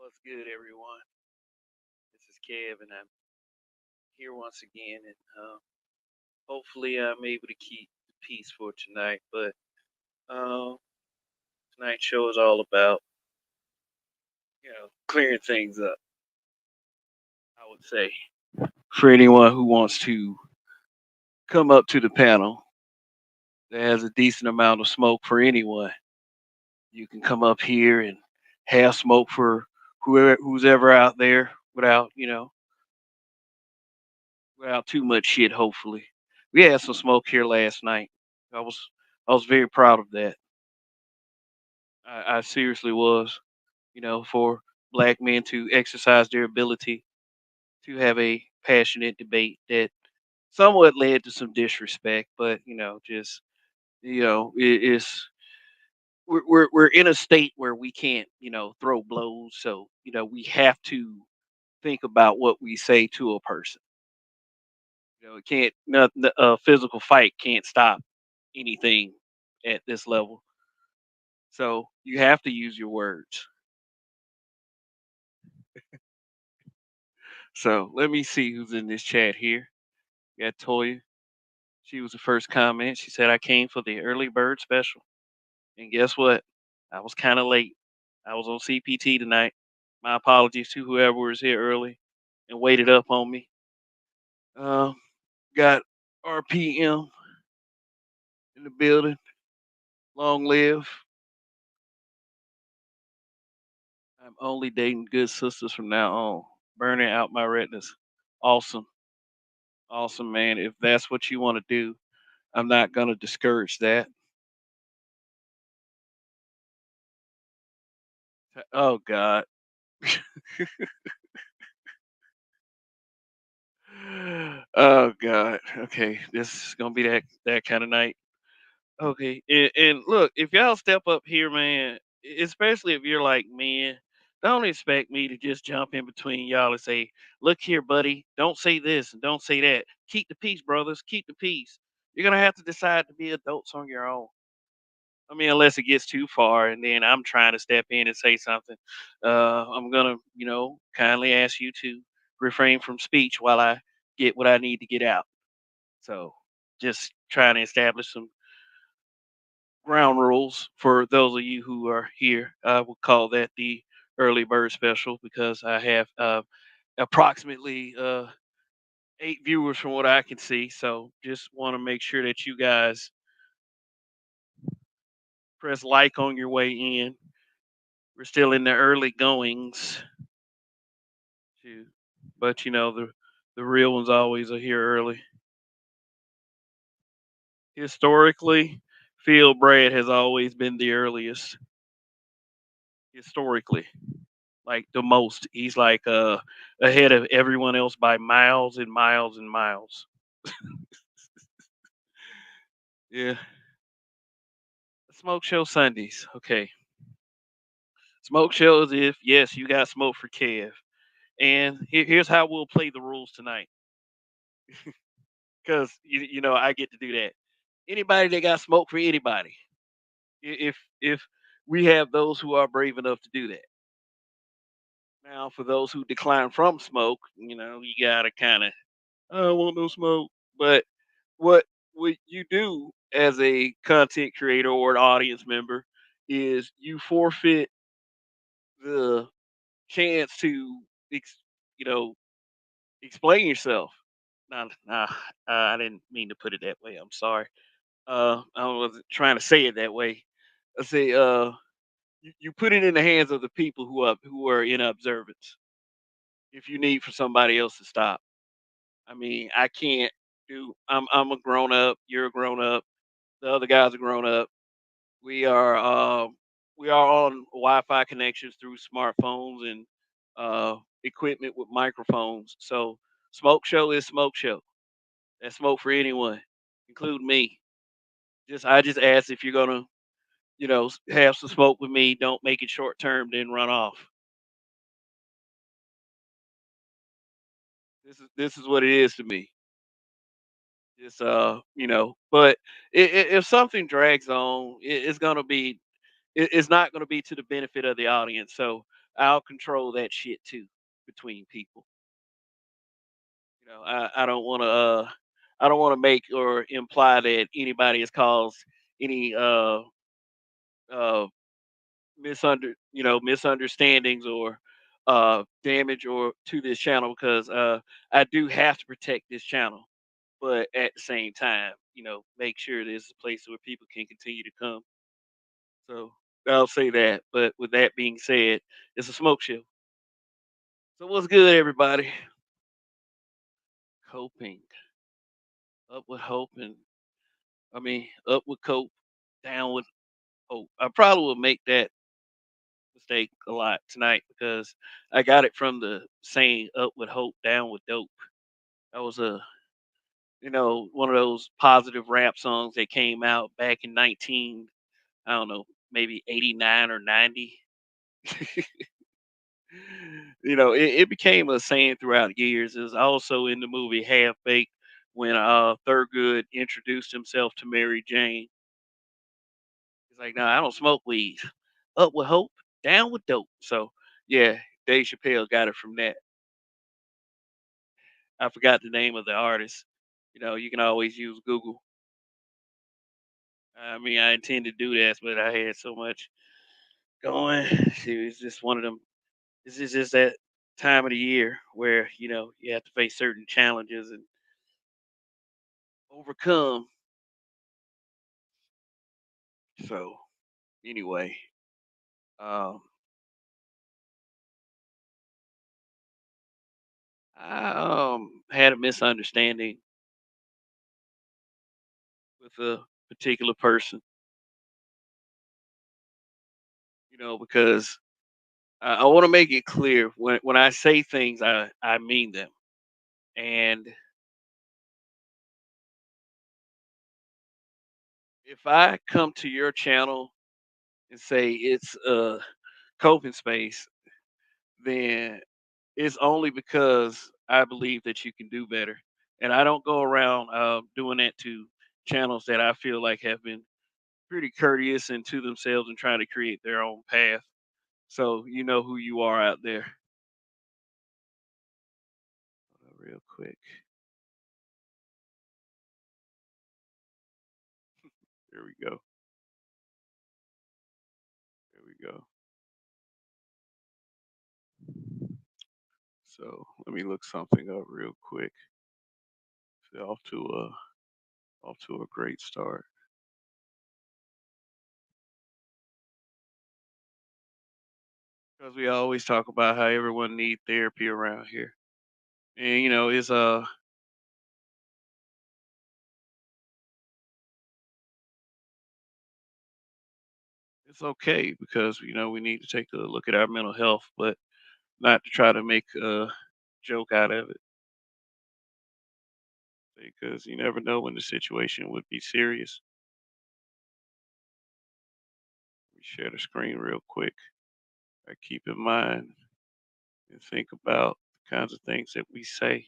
What's good, everyone? This is Kev, and I'm here once again. And hopefully, I'm able to keep the peace for tonight. But uh, tonight's show is all about, clearing things up. I would say for anyone who wants to come up to the panel that has a decent amount of smoke for anyone, you can come up here and have smoke for who's ever out there without, without too much shit. Hopefully, we had some smoke here last night. I was I was very proud of that. I seriously was. For black men to exercise their ability to have a passionate debate that somewhat led to some disrespect, but just it's we're in a state where we can't throw blows, so we have to think about what we say to a person. It can't nothing. A physical fight can't stop anything at this level. So you have to use your words. So let me see who's in this chat here. We got Toya. She was the first comment. She said, I came for the early bird special. And guess what? I was kind of late. I was on CPT tonight. My apologies to whoever was here early and waited up on me. Uh, got RPM in the building. Long live. I'm only dating good sisters from now on. Burning out my retinas. Awesome. Awesome, man. If that's what you want to do, I'm not going to discourage that. Oh, God. Oh, God. Okay. This is going to be that kind of night. Okay. And look, if y'all step up here, man, especially if you're like me, don't expect me to just jump in between y'all and say, look here, buddy, don't say this and don't say that. Keep the peace, brothers. Keep the peace. You're going to have to decide to be adults on your own. I mean, unless it gets too far, and then I'm trying to step in and say something. I'm gonna, kindly ask you to refrain from speech while I get what I need to get out. So, just trying to establish some ground rules for those of you who are here. I will call that the early bird special because I have approximately 8 viewers from what I can see. So, just want to make sure that you guys press like on your way in. We're still in the early goings. Too. But the real ones always are here early. Historically, Phil Brad has always been the earliest. Historically, like the most. He's like ahead of everyone else by miles and miles and miles. Yeah. Smoke show Sundays. Okay. Smoke shows if yes, you got smoke for Kev. And here's how we'll play the rules tonight. Because I get to do that. Anybody that got smoke for anybody. If we have those who are brave enough to do that. Now, for those who decline from smoke, you gotta kind of, I don't want no smoke. But what what you do as a content creator or an audience member is you forfeit the chance to, you know, explain yourself. Nah, I didn't mean to put it that way. I'm sorry. I wasn't trying to say it that way. I say, you put it in the hands of the people who are in observance. If you need for somebody else to stop, I mean, I can't do. I'm a grown up. You're a grown up. The other guys are grown up. We are we are on Wi-Fi connections through smartphones and equipment with microphones. So smoke show is smoke show. That's smoke for anyone, including me. I just ask if you're gonna have some smoke with me. Don't make it short term, then run off. This is what it is to me. Just but if something drags on, it's gonna be it's not gonna be to the benefit of the audience. So I'll control that shit too between people. I don't want to I don't want to make or imply that anybody has caused any uh misunderstandings or damage or to this channel, because I do have to protect this channel, but at the same time, make sure there's a place where people can continue to come. So I'll say that. But with that being said, it's a smoke show. So what's good, everybody? Coping, up with hope, and up with cope, down with hope. I probably will make that mistake a lot tonight because I got it from the saying "up with hope, down with dope." That was one of those positive rap songs that came out back in 19, I don't know, maybe 89 or 90. It became a saying throughout years. It was also in the movie Half Baked when Thurgood introduced himself to Mary Jane. He's like, "No, I don't smoke weed. Up with hope, down with dope." So yeah, Dave Chappelle got it from that. I forgot the name of the artist. You can always use Google. I intended to do that, but I had so much going. It's just one of them. This is just that time of the year where you have to face certain challenges and overcome. So anyway, um, I had a misunderstanding with a particular person. Because I want to make it clear when I say things, I mean them. And if I come to your channel and say it's a coping space, then it's only because I believe that you can do better. And I don't go around doing that to channels that I feel like have been pretty courteous and to themselves and trying to create their own path. So you know who you are out there. Real quick. There we go. There we go. So let me look something up real quick. So off to a great start. Because we always talk about how everyone need therapy around here. And it's okay because we need to take a look at our mental health, but not to try to make a joke out of it, because you never know when the situation would be serious. We share the screen real quick. I keep in mind and think about the kinds of things that we say.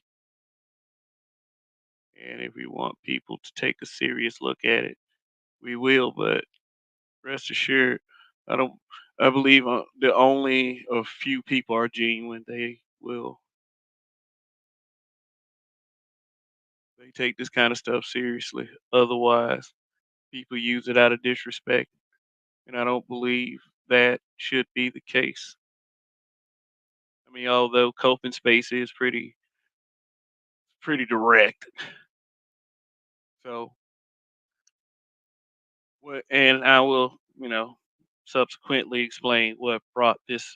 And if we want people to take a serious look at it, we will. But rest assured, I don't. I believe that only a few people are genuine. They take this kind of stuff seriously. Otherwise, people use it out of disrespect, and I don't believe that should be the case. Although coping space is pretty direct. So, what? And I will, subsequently explain what brought this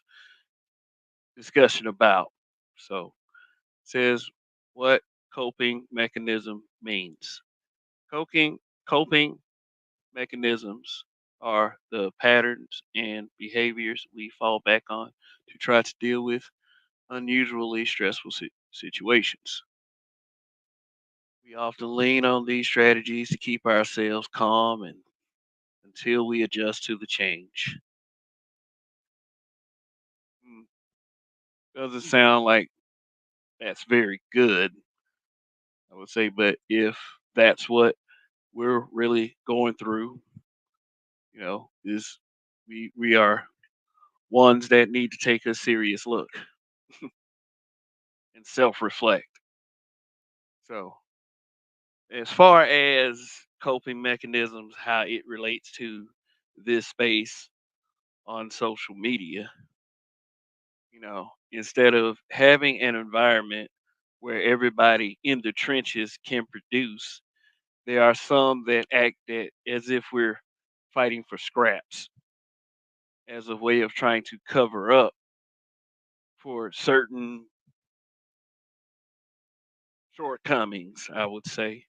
discussion about. So, it says what coping mechanism means. Coping mechanisms are the patterns and behaviors we fall back on to try to deal with unusually stressful situations. We often lean on these strategies to keep ourselves calm and until we adjust to the change. Mm, Doesn't sound like that's very good, I would say, but if that's what we're really going through, is we are ones that need to take a serious look and self-reflect. So, as far as coping mechanisms, how it relates to this space on social media, instead of having an environment where everybody in the trenches can produce, there are some that act as if we're fighting for scraps as a way of trying to cover up for certain shortcomings, I would say.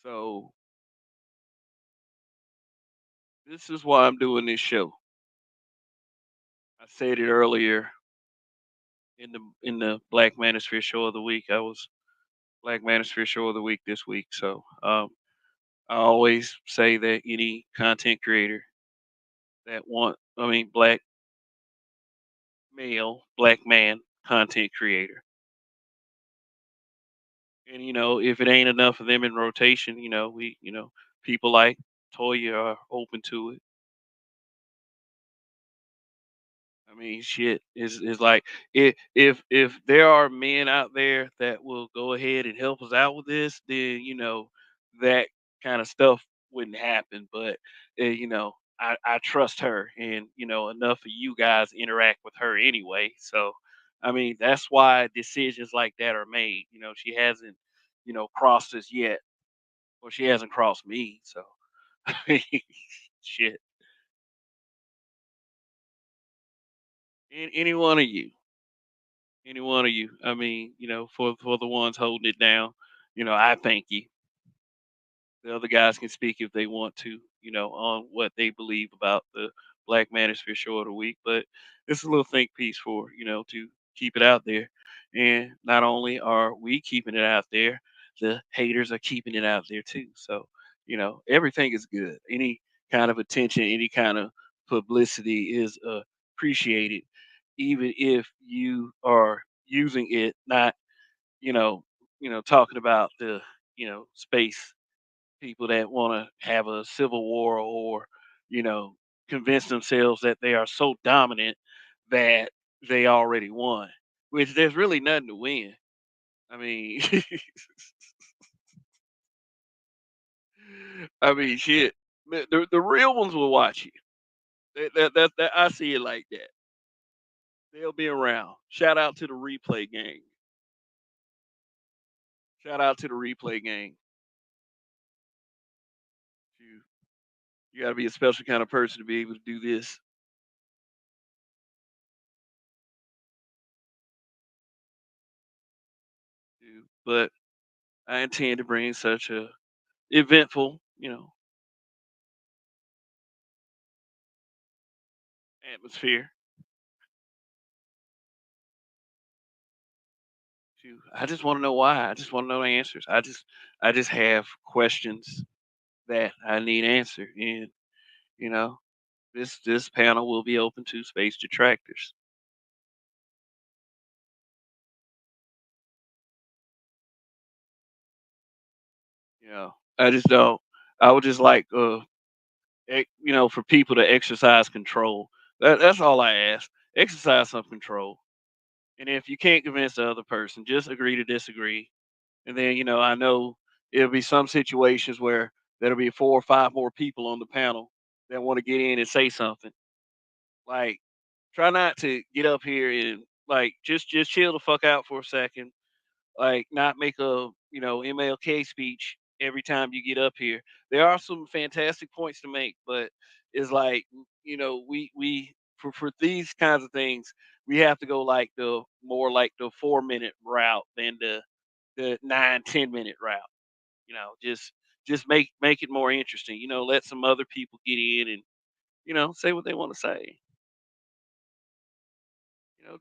So this is why I'm doing this show. I said it earlier in the Black Manosphere show of the week. I was Black Manosphere show of the week this week. So I always say that any content creator black male, black man content creator. And if it ain't enough of them in rotation, people like Toya are open to it. I mean, shit is like if there are men out there that will go ahead and help us out with this, then that kind of stuff wouldn't happen. But I trust her, and enough of you guys interact with her anyway. So, I mean, that's why decisions like that are made. She hasn't crossed us yet, or she hasn't crossed me. So, I mean, shit, any one of you. Any one of you. I mean, for the ones holding it down, I thank you. The other guys can speak if they want to, on what they believe about the Black Manosphere show of the week. But it's a little think piece for, to keep it out there. And not only are we keeping it out there, the haters are keeping it out there too. So, everything is good. Any kind of attention, any kind of publicity is appreciated, even if you are using it, not, you know, talking about the, space people that want to have a civil war, or you know convince themselves that they are so dominant that they already won, which there's really nothing to win. I mean, I mean, shit, the real ones will watch you. That I see it like that. They'll be around. Shout out to the replay gang. Shout out to the replay gang. You got to be a special kind of person to be able to do this. But I intend to bring such a eventful, atmosphere. I just want to know why. I just want to know the answers. I just have questions that I need answered, and you know, this panel will be open to space detractors. You know, I just don't. I would just like, for people to exercise control. That's all I ask. Exercise some control, and if you can't convince the other person, just agree to disagree. And then, I know it'll be some situations where there'll be 4 or 5 more people on the panel that want to get in and say something. Like, try not to get up here and like just chill the fuck out for a second. Like, not make a MLK speech every time you get up here. There are some fantastic points to make, but it's like, we for these kinds of things, we have to go like the more like the 4 minute route than the 9-10 minute route. Just make it more interesting. Let some other people get in and say what they want to say.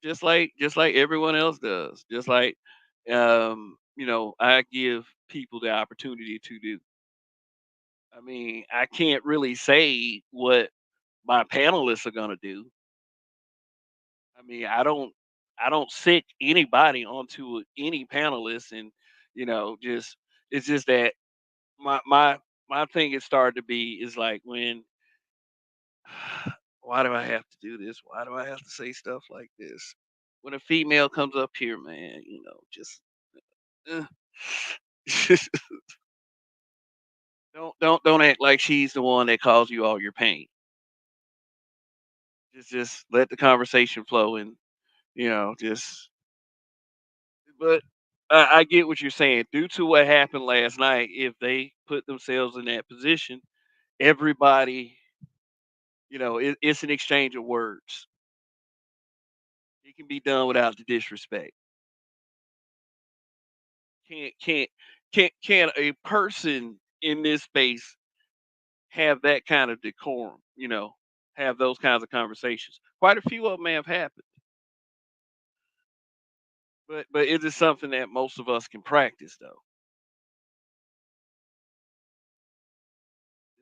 Just like everyone else does. Just like I give people the opportunity to do. I mean, I can't really say what my panelists are gonna do. I mean, I don't sick anybody onto any panelist, and just it's just that my My thing it started to be is like when, why do I have to do this? Why do I have to say stuff like this? When a female comes up here, man, just uh, don't act like she's the one that caused you all your pain. Just let the conversation flow and just. But I get what you're saying. Due to what happened last night, if they put themselves in that position, everybody, it's an exchange of words. It can be done without the disrespect. Can't can a person in this space have that kind of decorum? Have those kinds of conversations. Quite a few of them have happened, but it is something that most of us can practice, though.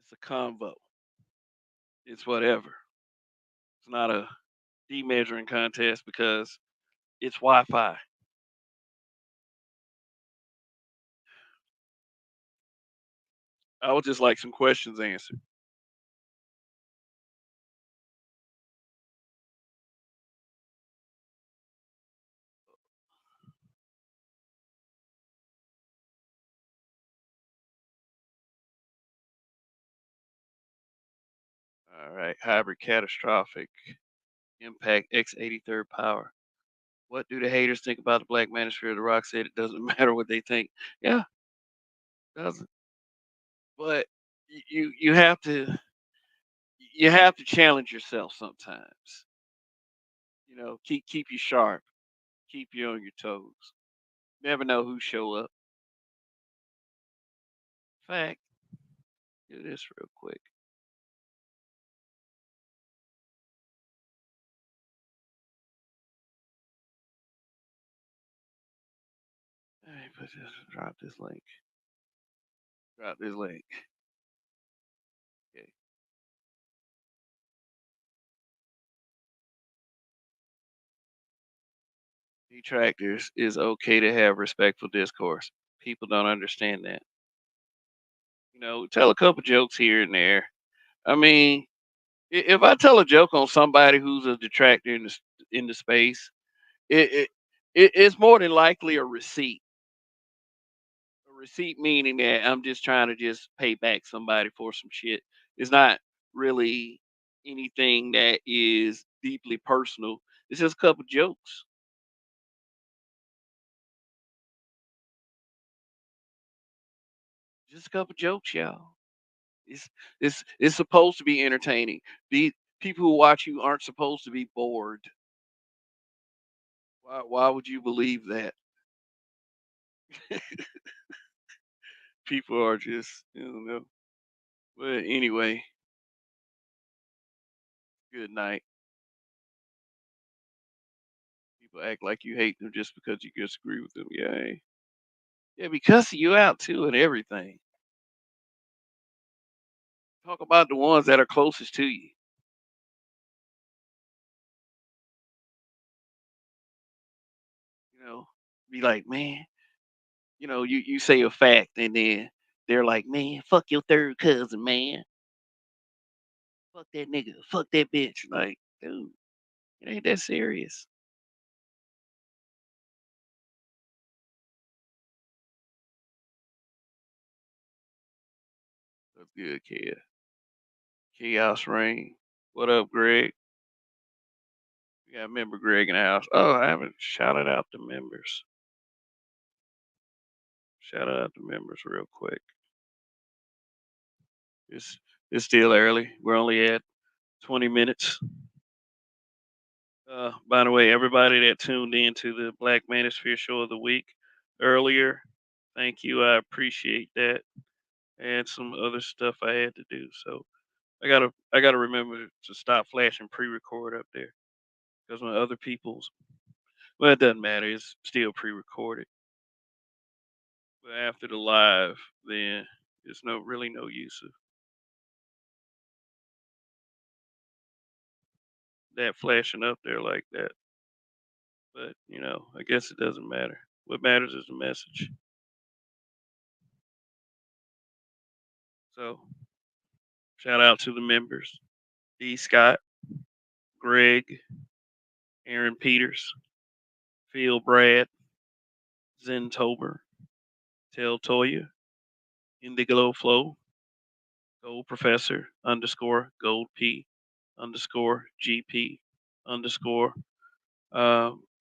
It's a convo. It's whatever. It's not a demeasuring contest because it's Wi-Fi. I would just like some questions answered. All right. Hybrid catastrophic impact X83rd power. What do the haters think about the black manosphere? The Rock said it doesn't matter what they think. Yeah, it doesn't. But you have to challenge yourself sometimes. Keep you sharp, keep you on your toes. Never know who show up. Fact, do this real quick. Let me drop this link. Drop this link. Okay. Detractors is okay to have respectful discourse. People don't understand that. Tell a couple jokes here and there. I mean, if I tell a joke on somebody who's a detractor in the space, it, it it's more than likely a receipt. A receipt meaning that I'm just trying to just pay back somebody for some shit. It's not really anything that is deeply personal. It's just a couple jokes. Just a couple jokes, y'all. It's it's supposed to be entertaining. The people who watch you aren't supposed to be bored. Why would you believe that? People are just, But anyway, good night. People act like you hate them just because you disagree with them. Yeah, yeah, be cussing you out too and everything. Talk about the ones that are closest to you. You know, be like, man, you say a fact and then they're like, man, fuck your third cousin, man. Fuck that nigga. Fuck that bitch. Like, dude, it ain't that serious. That's good, kid. Chaos Rain. What up, Greg? We got a member Greg in the house. Oh, I haven't shouted out the members. Shout out the members real quick. It's it's still early. We're only at 20 minutes. By the way, everybody that tuned in to the Black Manosphere show of the week earlier, thank you. I appreciate that. And some other stuff I had to do. So I gotta remember to stop flashing pre-record up there because when other people's, well, it doesn't matter. It's still pre-recorded. But after the live, then there's no use of that flashing up there like that. But I guess it doesn't matter. What matters is the message. So shout out to the members: D. Scott, Greg, Aaron Peters, Phil Brad, Zen Tober, Tel Toya, Indigo Flow, Gold Professor underscore Gold P underscore GP underscore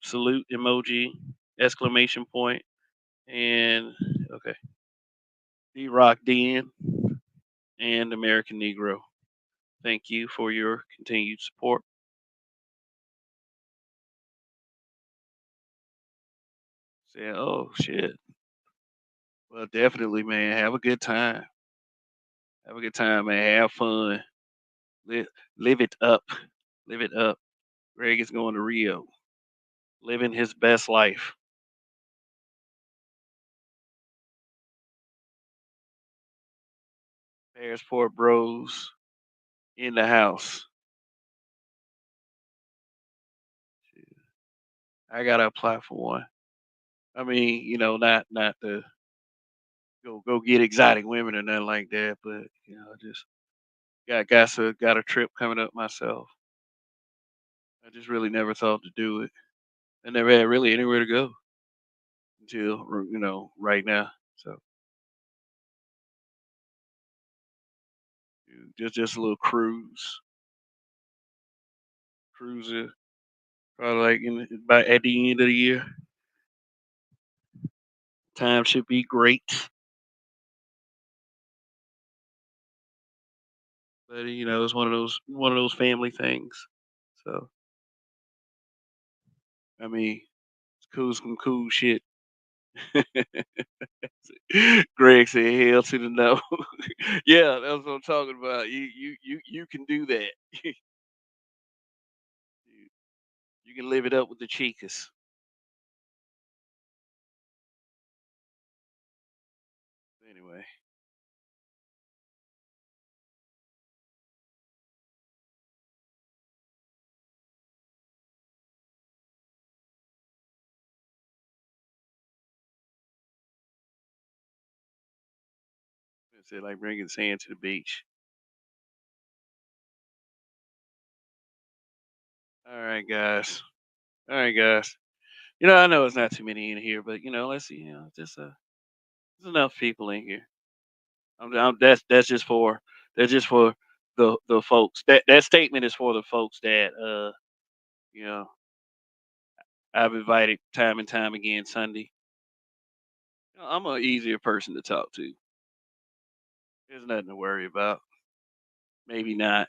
salute emoji exclamation point and okay D Rock DN and American Negro. Thank you for your continued support. Say, oh shit. Well, definitely, man. Have a good time. Have a good time, man. Have fun. Live, live it up. Live it up. Greg is going to Rio, living his best life. Passport Bros in the house. I gotta apply for one. I mean, not to go get exotic women or nothing like that, but just got a trip coming up myself. I just really never thought to do it. I never had really anywhere to go until right now. So just a little cruiser, probably like by at the end of the year. Time should be great, but it's one of those family things. So I mean, it's cool, some cool shit. Greg said, "Hell to the no." Yeah, that's what I'm talking about. You can do that. You can live it up with the chicas. Anyway, I said like bringing sand to the beach. All right, guys. All right, guys. I know it's not too many in here, but let's see. Just there's enough people in here. That's just for the folks. That statement is for the folks that you know I've invited time and time again Sunday. I'm an easier person to talk to. There's nothing to worry about. Maybe not.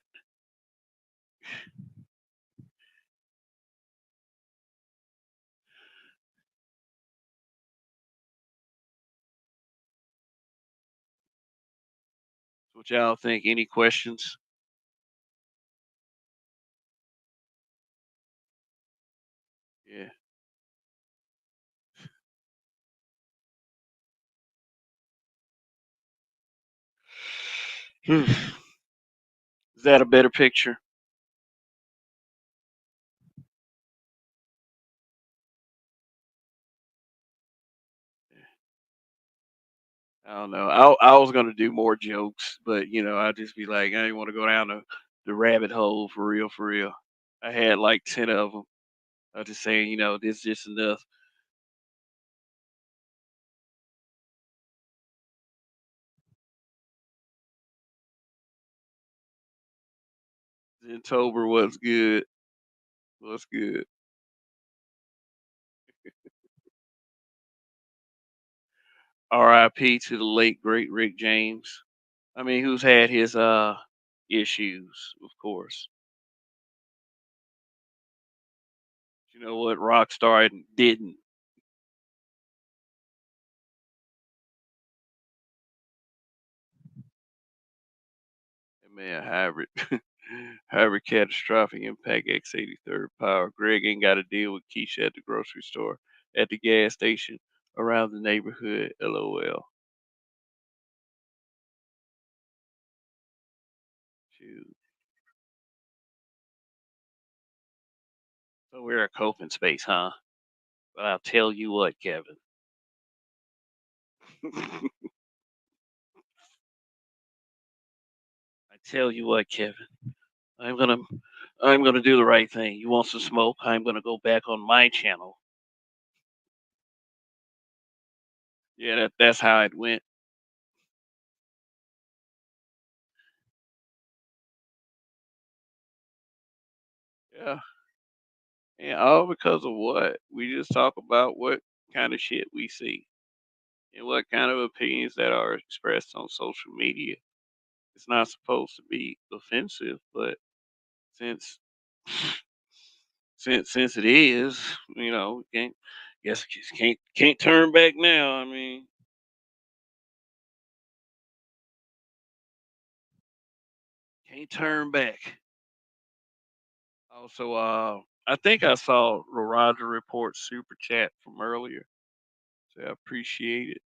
What y'all think? Any questions? Yeah. Is that a better picture? I don't know. I was gonna do more jokes, but I'd just be like, I didn't want to go down the rabbit hole for real, for real. I had like 10 of them. I was just saying, this is just enough. October was good. Was good. R.I.P. to the late great Rick James. I mean, who's had his issues, of course. You know what? Rockstar didn't. Man, hybrid. Hybrid catastrophic impact X83rd power. Greg ain't got to deal with Keisha at the grocery store, at the gas station, around the neighborhood. LOL. Shoot. So we're a coping space, huh? But I'll tell you what, Kevin. I tell you what, Kevin, I'm gonna I'm gonna do the right thing. You want some smoke? I'm gonna go back on my channel. Yeah, that's how it went. Yeah. And all because of what? We just talk about what kind of shit we see and what kind of opinions that are expressed on social media. It's not supposed to be offensive, but since since it is, can't guess just can't turn back now. I mean, can't turn back. Also, I think I saw Roger report super chat from earlier, so I appreciate it.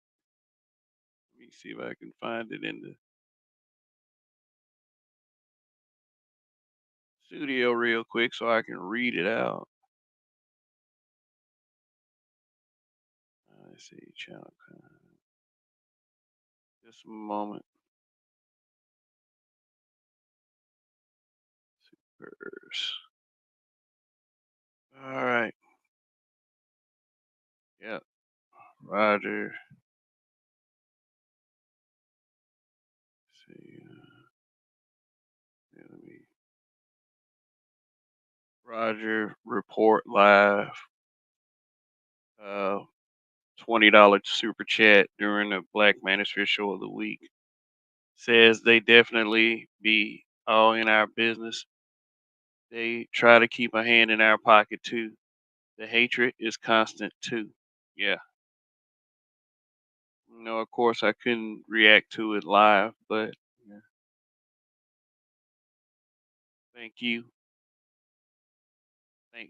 Let me see if I can find it in the studio real quick so I can read it out. Let's see, channel. Just a moment. Supers. All right. Yeah. Roger. See. Yeah, let me. Roger report live. Uh, $20 super chat during the Black Manosphere show of the week. Says they definitely be all in our business. They try to keep a hand in our pocket too. The hatred is constant too. Yeah. Of course I couldn't react to it live, but yeah. Thank you.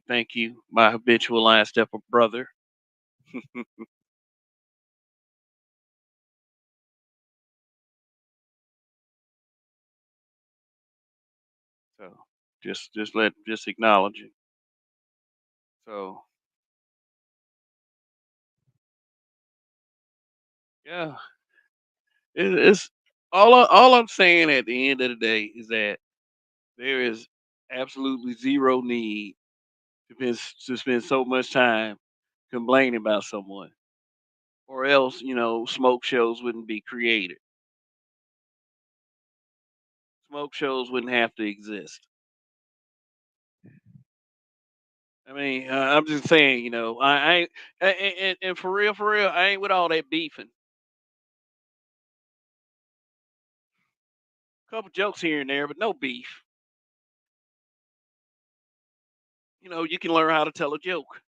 Thank you, my habitual line stepper brother. So just acknowledge it. So yeah, it's all I'm saying at the end of the day is that there is absolutely zero need to spend so much time complaining about someone, or else smoke shows wouldn't be created. Smoke shows wouldn't have to exist. I mean, I'm just saying, I ain't, and for real, I ain't with all that beefing. Couple jokes here and there, but no beef. You can learn how to tell a joke.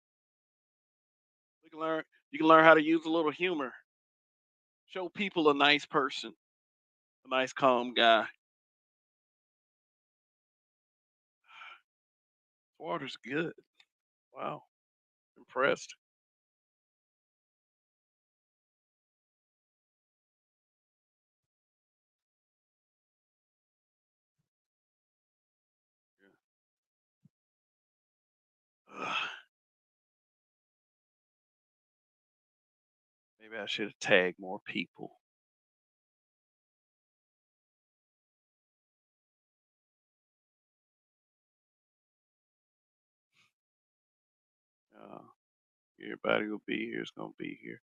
You can learn you can learn how to use a little humor. Show people a nice person, a nice calm guy. Water's good. Wow, impressed. Ugh, maybe I should have tagged more people. Uh, Everybody will be here. Is gonna be here.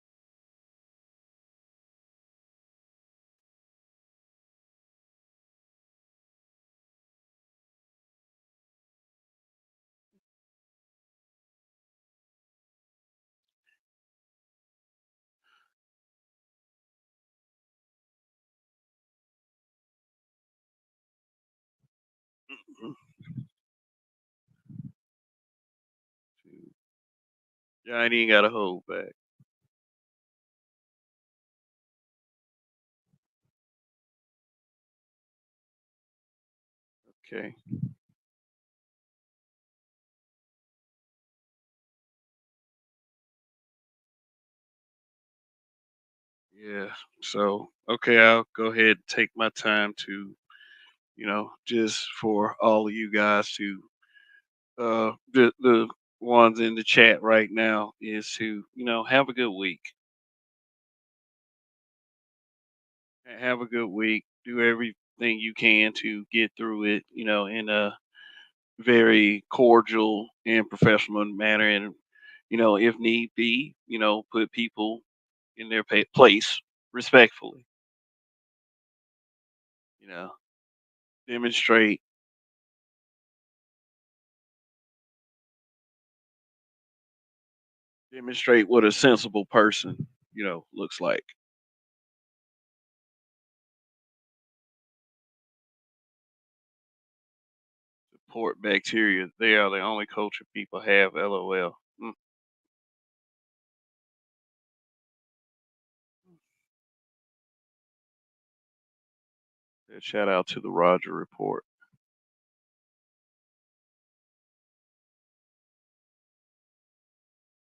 Yeah, I ain't even got to hold back. Okay. Yeah. So okay, I'll go ahead and take my time to just for all of you guys to the ones in the chat right now is to have a good week. Have a good week. Do every thing you can to get through it, in a very cordial and professional manner. And, if need be, put people in their place respectfully, you know, demonstrate, demonstrate what a sensible person, looks like. Support bacteria. They are the only culture people have. LOL. Yeah, shout out to the Roger Report.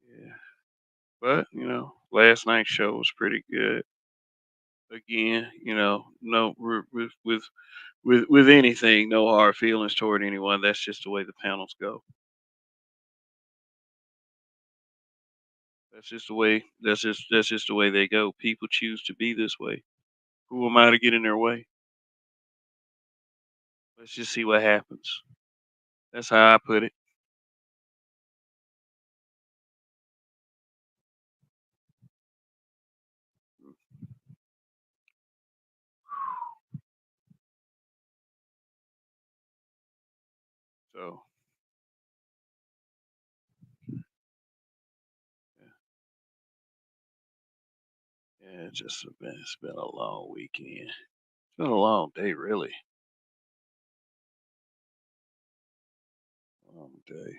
Yeah. But, last night's show was pretty good. Again, no with anything, no hard feelings toward anyone. That's just the way the panels go. That's just the way they go. People choose to be this way. Who am I to get in their way? Let's just see what happens. That's how I put it. So yeah, yeah, it's been a long weekend. It's been a long day, really. Long day.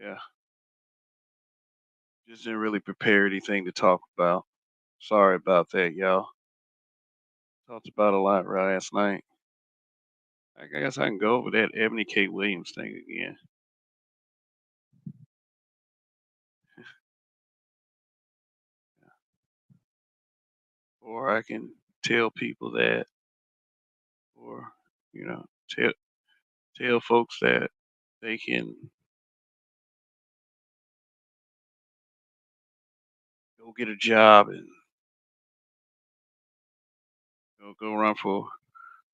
Yeah. Just didn't really prepare anything to talk about. Sorry about that, y'all. Talked about a lot last night. I guess I can go over that Ebony K Williams thing again. Or I can tell people that, or, you know, tell folks that they can go get a job and go run for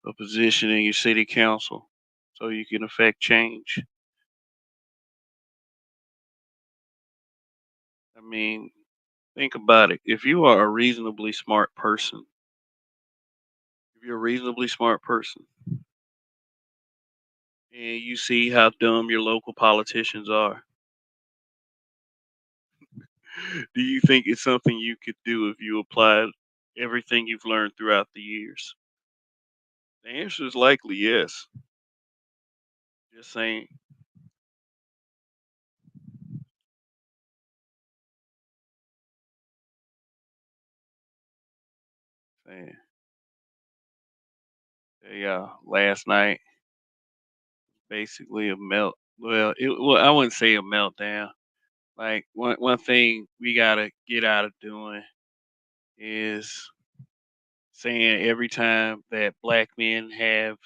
a position in your city council so you can affect change. I mean, think about it. If you are a reasonably smart person, if you're a reasonably smart person and you see how dumb your local politicians are, do you think it's something you could do if you applied everything you've learned throughout the years? The answer is likely yes. Just saying. Saying. Yeah, last night basically a melt. Well, I wouldn't say a meltdown. Like one thing we gotta get out of doing is saying every time that black men have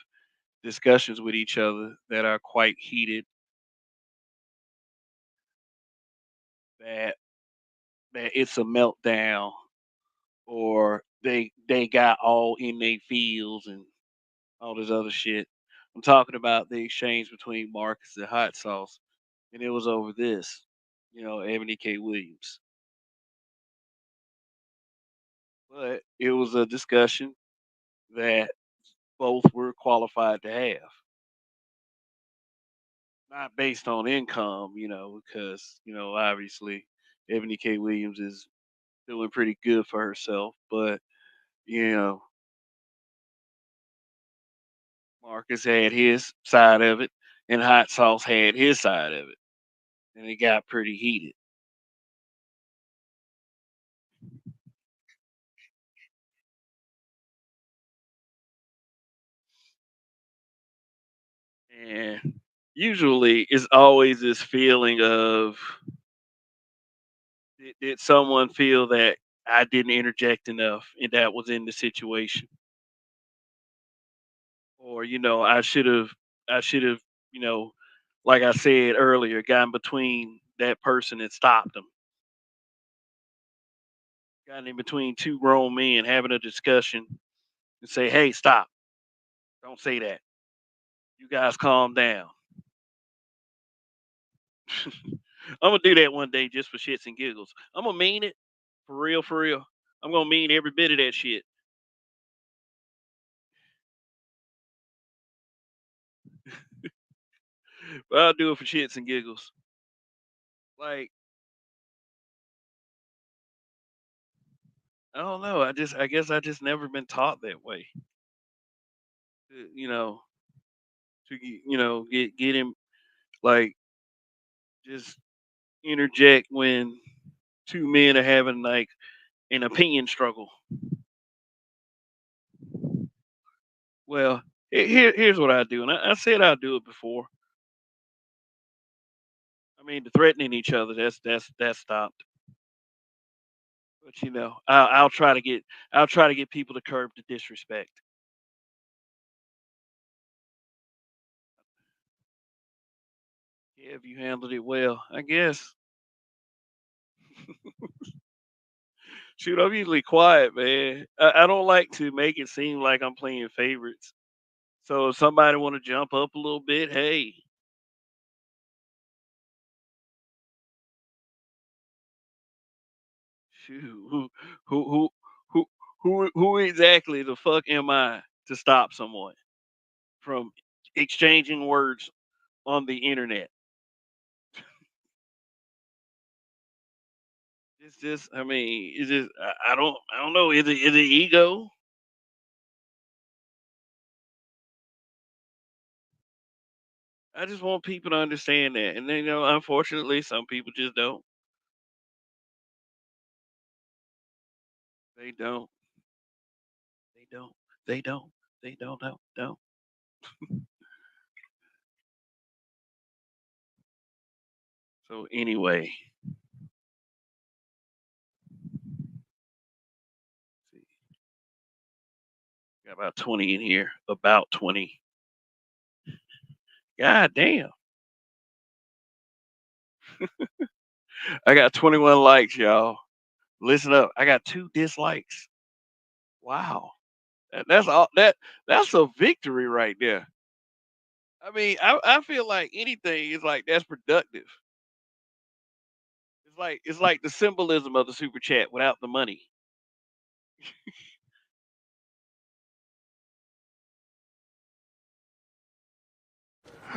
discussions with each other that are quite heated, that it's a meltdown, or they got all in their feels and all this other shit. I'm talking about the exchange between Marcus and Hot Sauce, and it was over this, Ebony K Williams. But it was a discussion that both were qualified to have, not based on income, because obviously Ebony K Williams is doing pretty good for herself, but you know Marcus had his side of it, and Hot Sauce had his side of it, and it got pretty heated. And usually, it's always this feeling of, did someone feel that I didn't interject enough, and that was in the situation, or I should have, you know, like I said earlier, gotten between that person and stopped them, gotten in between two grown men having a discussion and say, "Hey, stop! Don't say that. You guys calm down." I'm gonna do that one day just for shits and giggles. I'm gonna mean it for real, for real. I'm gonna mean every bit of that shit. But I'll do it for shits and giggles. Like, I don't know. I guess I just never been taught that way. You know, get him, like, just interject when two men are having like an opinion struggle. Well, here's what I do, and I said I'll do it before. I mean, the threatening each other, that's stopped. But I'll try to get people to curb the disrespect. Yeah, if you handled it well, I guess. Shoot, I'm usually quiet, man. I don't like to make it seem like I'm playing favorites. So if somebody want to jump up a little bit, hey, shoot, who, who, who, who exactly the fuck am I to stop someone from exchanging words on the internet? It's just, I mean, it's just, I don't know. Is it ego? I just want people to understand that, and then unfortunately, some people just don't. They don't. They don't. They don't. They don't. So anyway, see, got about 20 in here. About 20. God damn. I got 21 likes, y'all. Listen up. I got 2 dislikes. Wow. That's all that's a victory right there. I mean, I feel like anything is like that's productive. It's like the symbolism of the super chat without the money.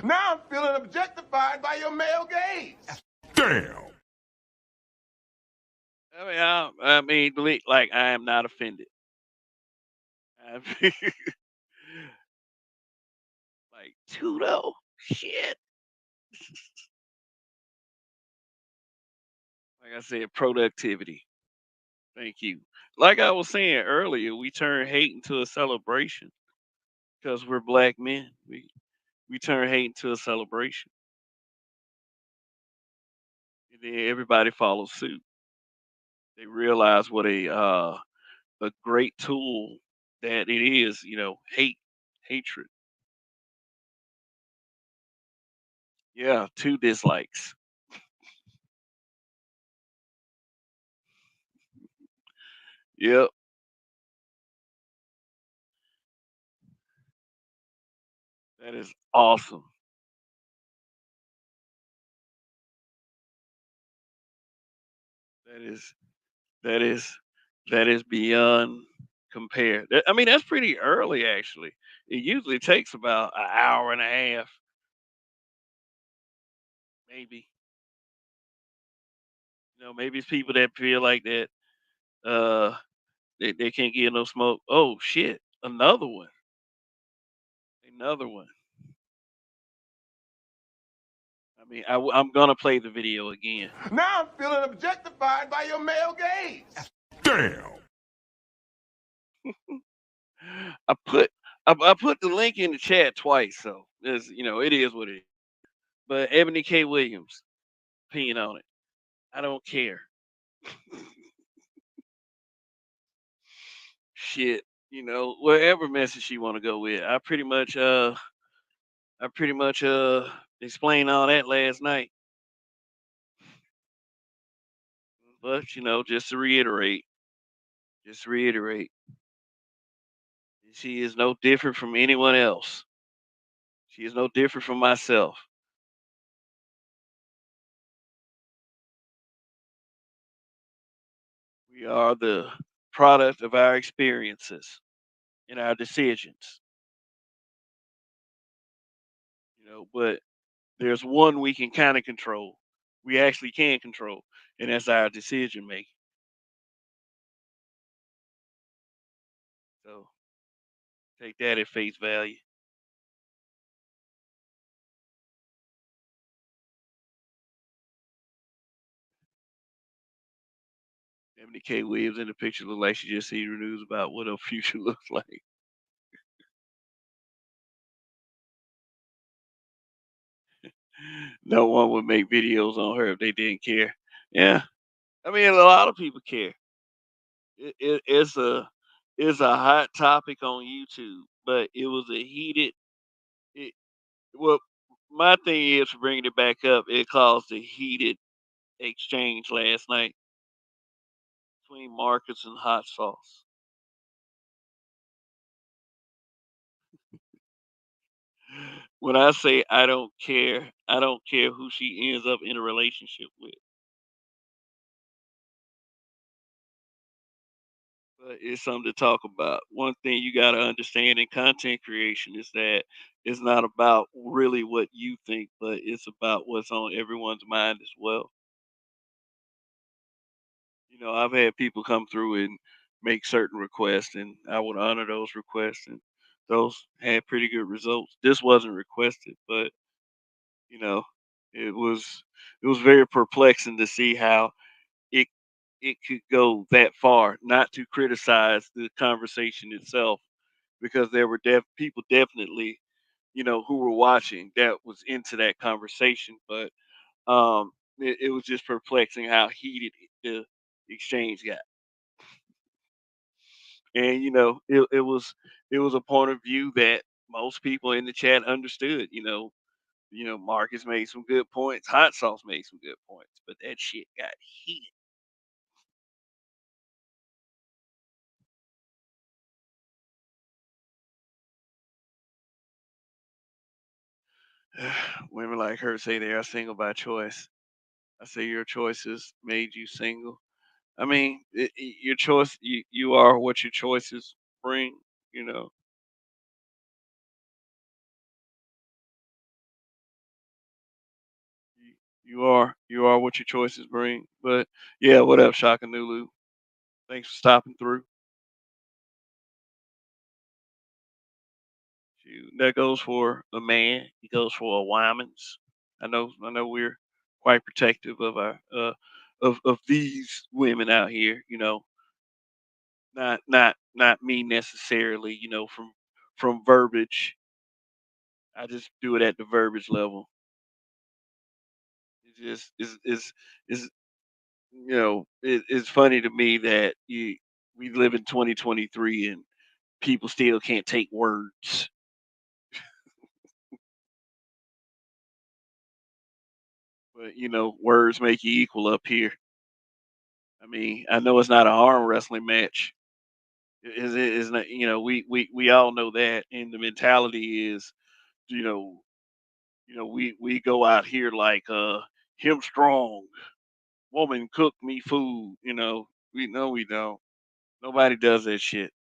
Now I'm feeling objectified by your male gaze. Damn. I mean, believe, like, I am not offended. I like 2 though. Shit. Like I said, productivity. Thank you. Like I was saying earlier, we turn hate into a celebration because we're black men. We turn hate into a celebration, and then everybody follows suit. They realize what a great tool that it is. Hatred. Yeah, 2 dislikes. Yep, that is awesome. That is that is that is beyond compare. I mean, that's pretty early actually. It usually takes about an hour and a half, maybe. Maybe it's people that feel like that they can't get no smoke. Oh shit, another one. Another one. I mean, I'm gonna play the video again. Now I'm feeling objectified by your male gaze. Damn. I put I put the link in the chat twice, so it is what it is. But Ebony K Williams opinion on it. I don't care. Shit, whatever message she want to go with. I pretty much explained all that last night. But just to reiterate, She is no different from anyone else. She is no different from myself. We are the product of our experiences and our decisions, but there's one we can kind of control. We actually can control, and that's our decision making. So take that at face value. Ebony K Williams in the picture look like she just seen the news about what her future looks like. No one would make videos on her if they didn't care. Yeah, I mean, a lot of people care. It's a hot topic on YouTube, but it was a heated. It, well, my thing is for bringing it back up. It caused a heated exchange last night between Marcus and hot sauce. When I say I don't care who she ends up in a relationship with. But it's something to talk about. One thing you got to understand in content creation is that it's not about really what you think, but it's about what's on everyone's mind as well. I've had people come through and make certain requests, and I would honor those requests, and those had pretty good results. This wasn't requested, but you know, it was it was very perplexing to see how it it could go that far. Not to criticize the conversation itself, because there were people definitely, who were watching that was into that conversation, but it was just perplexing how heated the exchange got. And it was a point of view that most people in the chat understood. Marcus made some good points, hot sauce made some good points, but that shit got heated. Women like her say they are single by choice. I say your choices made you single. I mean, your choice, you are what your choices bring. You know, you are what your choices bring. But yeah, what up, Shaka Nulu? Thanks for stopping through. Shoot, that goes for a man. It goes for a woman's. I know we're quite protective of our of these women out here. Not me necessarily. From verbiage. I just do it at the verbiage level. It just is it's funny to me that we live in 2023 and people still can't take words. But words make you equal up here. I mean, I know it's not an arm wrestling match. Is not, we all know that, and the mentality is, you know, we go out here like him strong, woman cook me food. We know we don't. Nobody does that shit.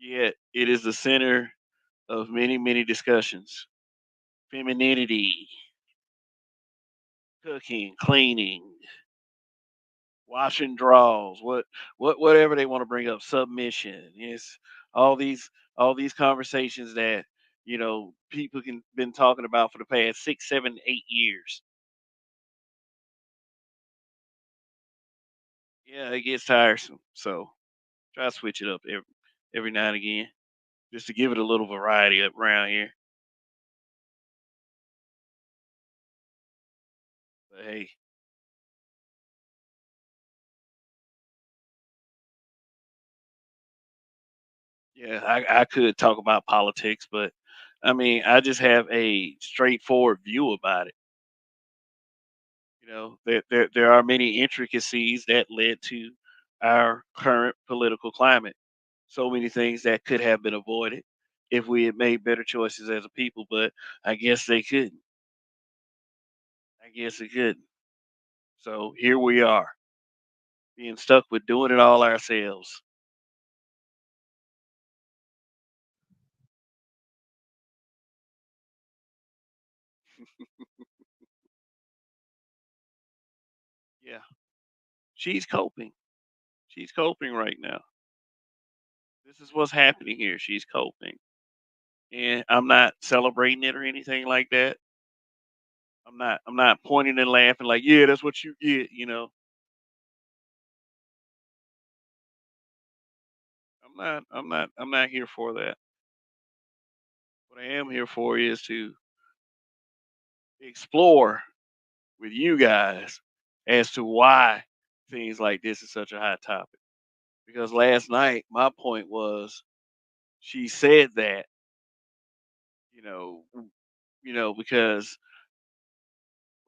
Yet it is the center of many many discussions. Femininity, cooking, cleaning, washing drawers, whatever they want to bring up, submission. It's all these all these conversations that people can been talking about for the past 6, 7, 8 years. Yeah, it gets tiresome. So try to switch it up every now and again, just to give it a little variety up around here. But hey, yeah, I could talk about politics, but I mean, I just have a straightforward view about it. There are many intricacies that led to our current political climate. So many things that could have been avoided if we had made better choices as a people, but I guess they couldn't. I guess they couldn't. So here we are, being stuck with doing it all ourselves. Yeah, she's coping. She's coping right now. This is what's happening here. She's coping. And I'm not celebrating it or anything like that. I'm not pointing and laughing like, yeah, that's what you get. I'm not here for that. What I am here for is to explore with you guys as to why things like this is such a hot topic. Because last night my point was she said that, you know, because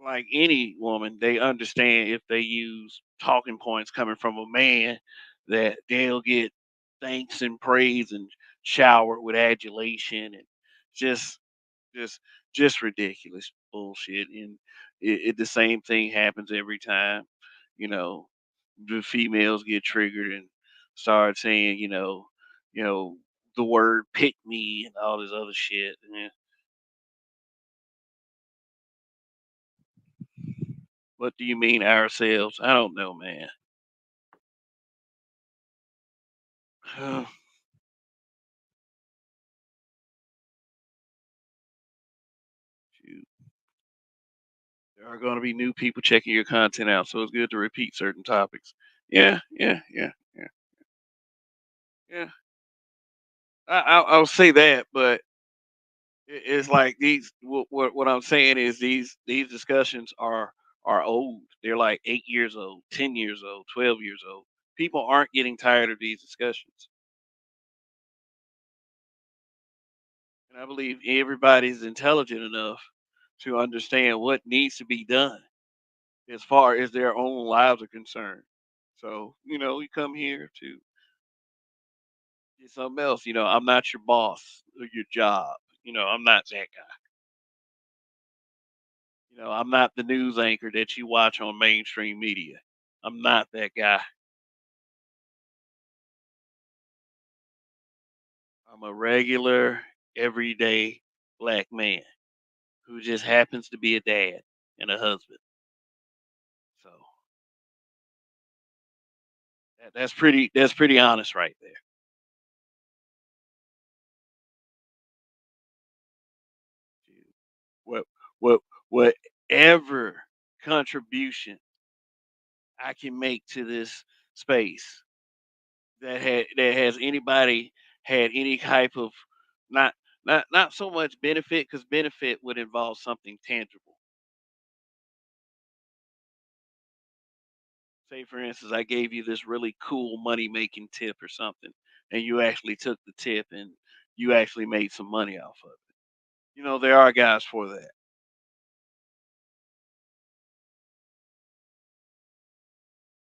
like any woman, they understand if they use talking points coming from a man that they'll get thanks and praise and showered with adulation and just just just ridiculous bullshit. And the same thing happens every time. You know, the females get triggered and start saying, you know, the word pick me and all this other shit. And what do you mean ourselves? I don't know, man. Shoot. There are going to be new people checking your content out, so it's good to repeat certain topics. Yeah, yeah, yeah, yeah, yeah. I'll say that, but it's like these. What I'm saying is these discussions are old. They're like 8 years old, 10 years old, 12 years old. People aren't getting tired of these discussions, and I believe everybody's intelligent enough to understand what needs to be done as far as their own lives are concerned. So, you come here to get something else. I'm not your boss or your job. I'm not that guy. I'm not the news anchor that you watch on mainstream media. I'm not that guy. I'm a regular, everyday black man who just happens to be a dad and a husband. So that's pretty honest right there. What what whatever contribution I can make to this space that has anybody had any type of not not so much benefit, because benefit would involve something tangible. Say for instance, I gave you this really cool money making tip or something, and you actually took the tip and you actually made some money off of it. There are guys for that.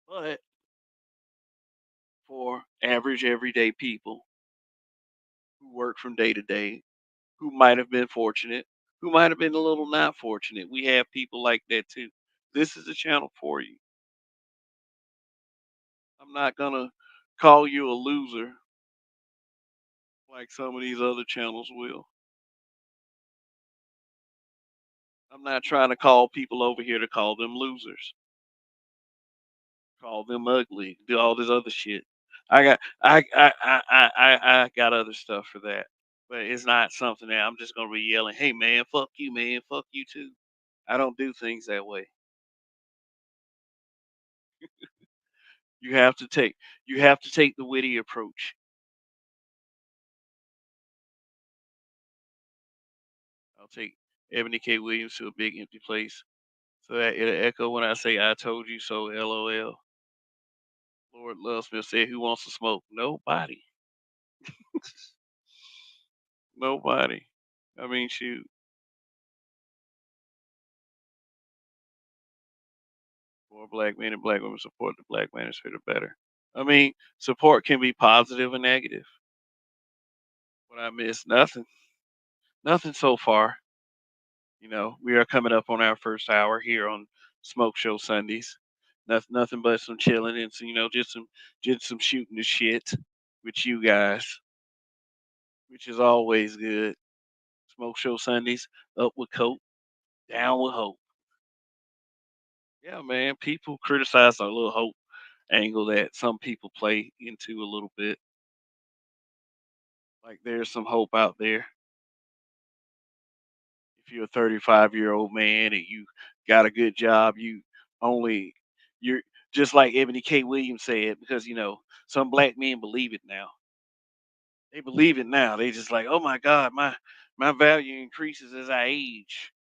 But for average everyday people who work from day to day, who might have been fortunate, who might have been a little not fortunate, we have people like that too. This is a channel for you. I'm not gonna call you a loser like some of these other channels will. I'm not trying to call people over here to call them losers, call them ugly, do all this other shit. I got other stuff for that. But it's not something that I'm just gonna be yelling, hey man, fuck you too. I don't do things that way. You have to take you have to take the witty approach. I'll take Ebony K Williams to a big empty place, so that it'll echo when I say I told you so, LOL. Lord Lovesmith said, who wants to smoke? Nobody. Nobody. I mean, shoot. More black men and black women support the black manosphere, the better. I mean, support can be positive and negative. What I miss, nothing, nothing so far. We are coming up on our first hour here on Smoke Show Sundays. Nothing but some chilling and some, just some shooting the shit with you guys, which is always good. Smoke Show Sundays, up with coke, down with hope. Yeah, man. People criticize our little hope angle that some people play into a little bit. Like there's some hope out there. If you're a 35-year-old man and you got a good job, only you're just like Ebony K Williams said, because some black men believe it now. They believe it now. They just like, oh my God, my value increases as I age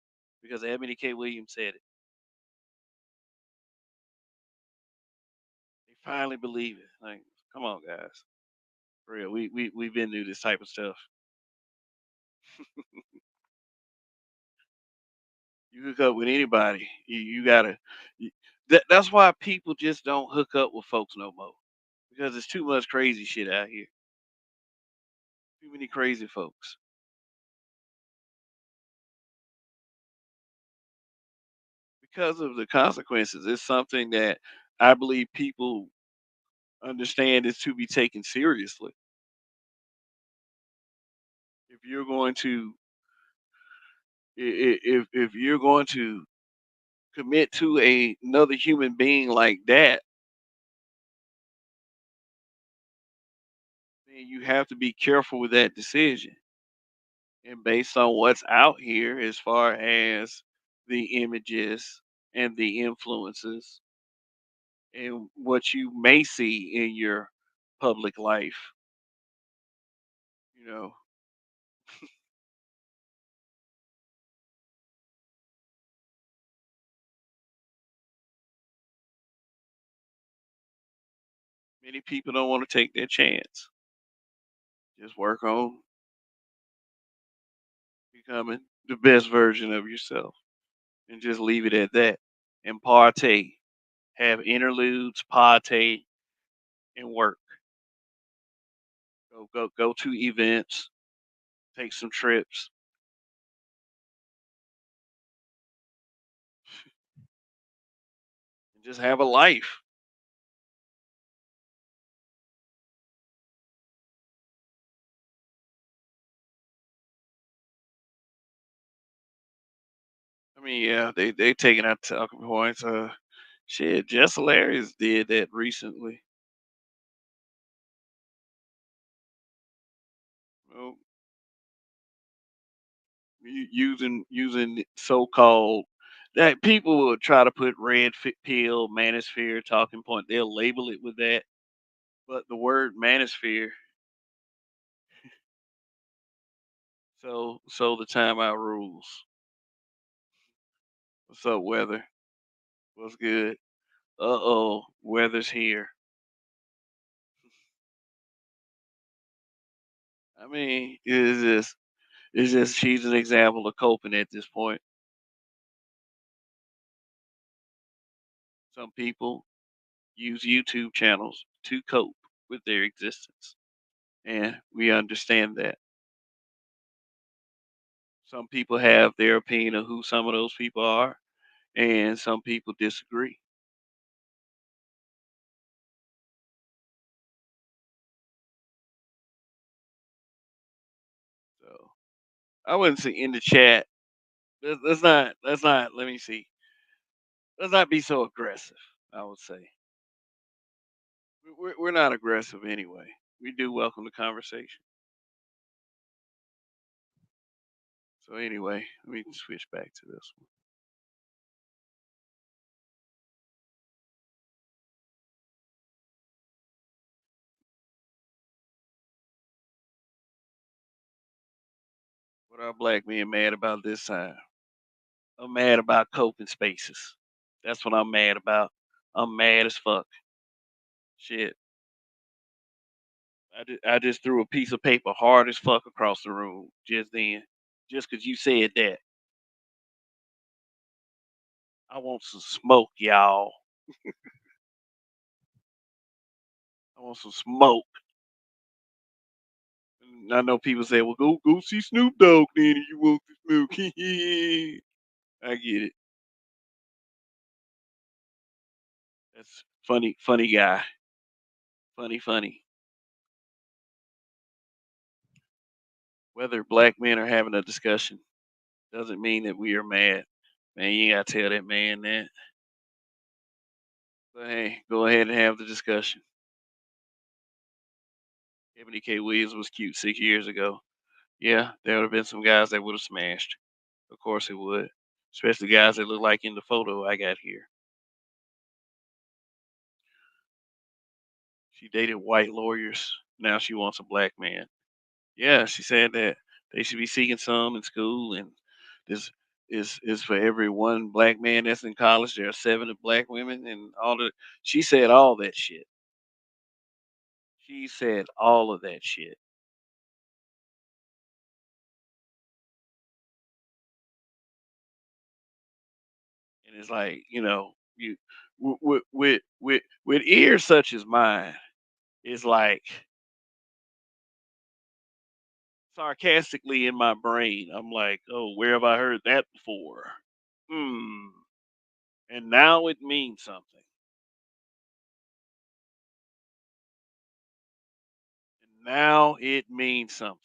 because Ebony K Williams said it. They finally believe it. Like, come on, guys, for real. We've been through this type of stuff. You hook up with anybody. You gotta. That's why people just don't hook up with folks no more because there's too much crazy shit out here. Too many crazy folks. Because of the consequences. It's something that I believe people understand is to be taken seriously. If you're going to if you're going to commit to another human being like that, then you have to be careful with that decision. And based on what's out here as far as the images and the influences and what you may see in your public life, you know, many people don't want to take that chance. Just work on becoming the best version of yourself and just leave it at that. And partay, have interludes, partay, and work. Go to events, take some trips, and just have a life. I mean, yeah, they taking out talking points. Shit, Jess Hilarious did that recently. Well, using so-called that people will try to put pill manosphere talking point. They'll label it with that, but the word manosphere. So the timeout rules. What's up, weather? What's good? Uh-oh, weather's here. I mean, it's just she's an example of coping at this point. Some people use YouTube channels to cope with their existence. And we understand that. Some people have their opinion of who some of those people are, and some people disagree. So I wouldn't say in the chat. Let me see. Let's not be so aggressive. I would say we're not aggressive anyway. We do welcome the conversation. So anyway, let me switch back to this one. What are black men mad about this time? I'm mad about coping spaces. That's what I'm mad about. I'm mad as fuck. Shit. I just threw a piece of paper hard as fuck across the room just then. Just 'cause you said that. I want some smoke, y'all. I want some smoke. And I know people say, "Well, go see Snoop Dogg then if you want the smoke." I get it. That's funny, funny guy. Funny, funny. Whether black men are having a discussion doesn't mean that we are mad. Man, you ain't gotta tell that man that. But hey, go ahead and have the discussion. Ebony K Williams was cute 6 years ago. Yeah, there would have been some guys that would have smashed. Of course it would. Especially guys that look like in the photo I got here. She dated white lawyers. Now she wants a black man. Yeah, she said that they should be seeking some in school, and this is for every one black man that's in college. There are seven of black women, and all the. She said all that shit. She said all of that shit, and it's like you with ears such as mine, it's like sarcastically in my brain. I'm like, oh, where have I heard that before? Hmm. And now it means something. And now it means something.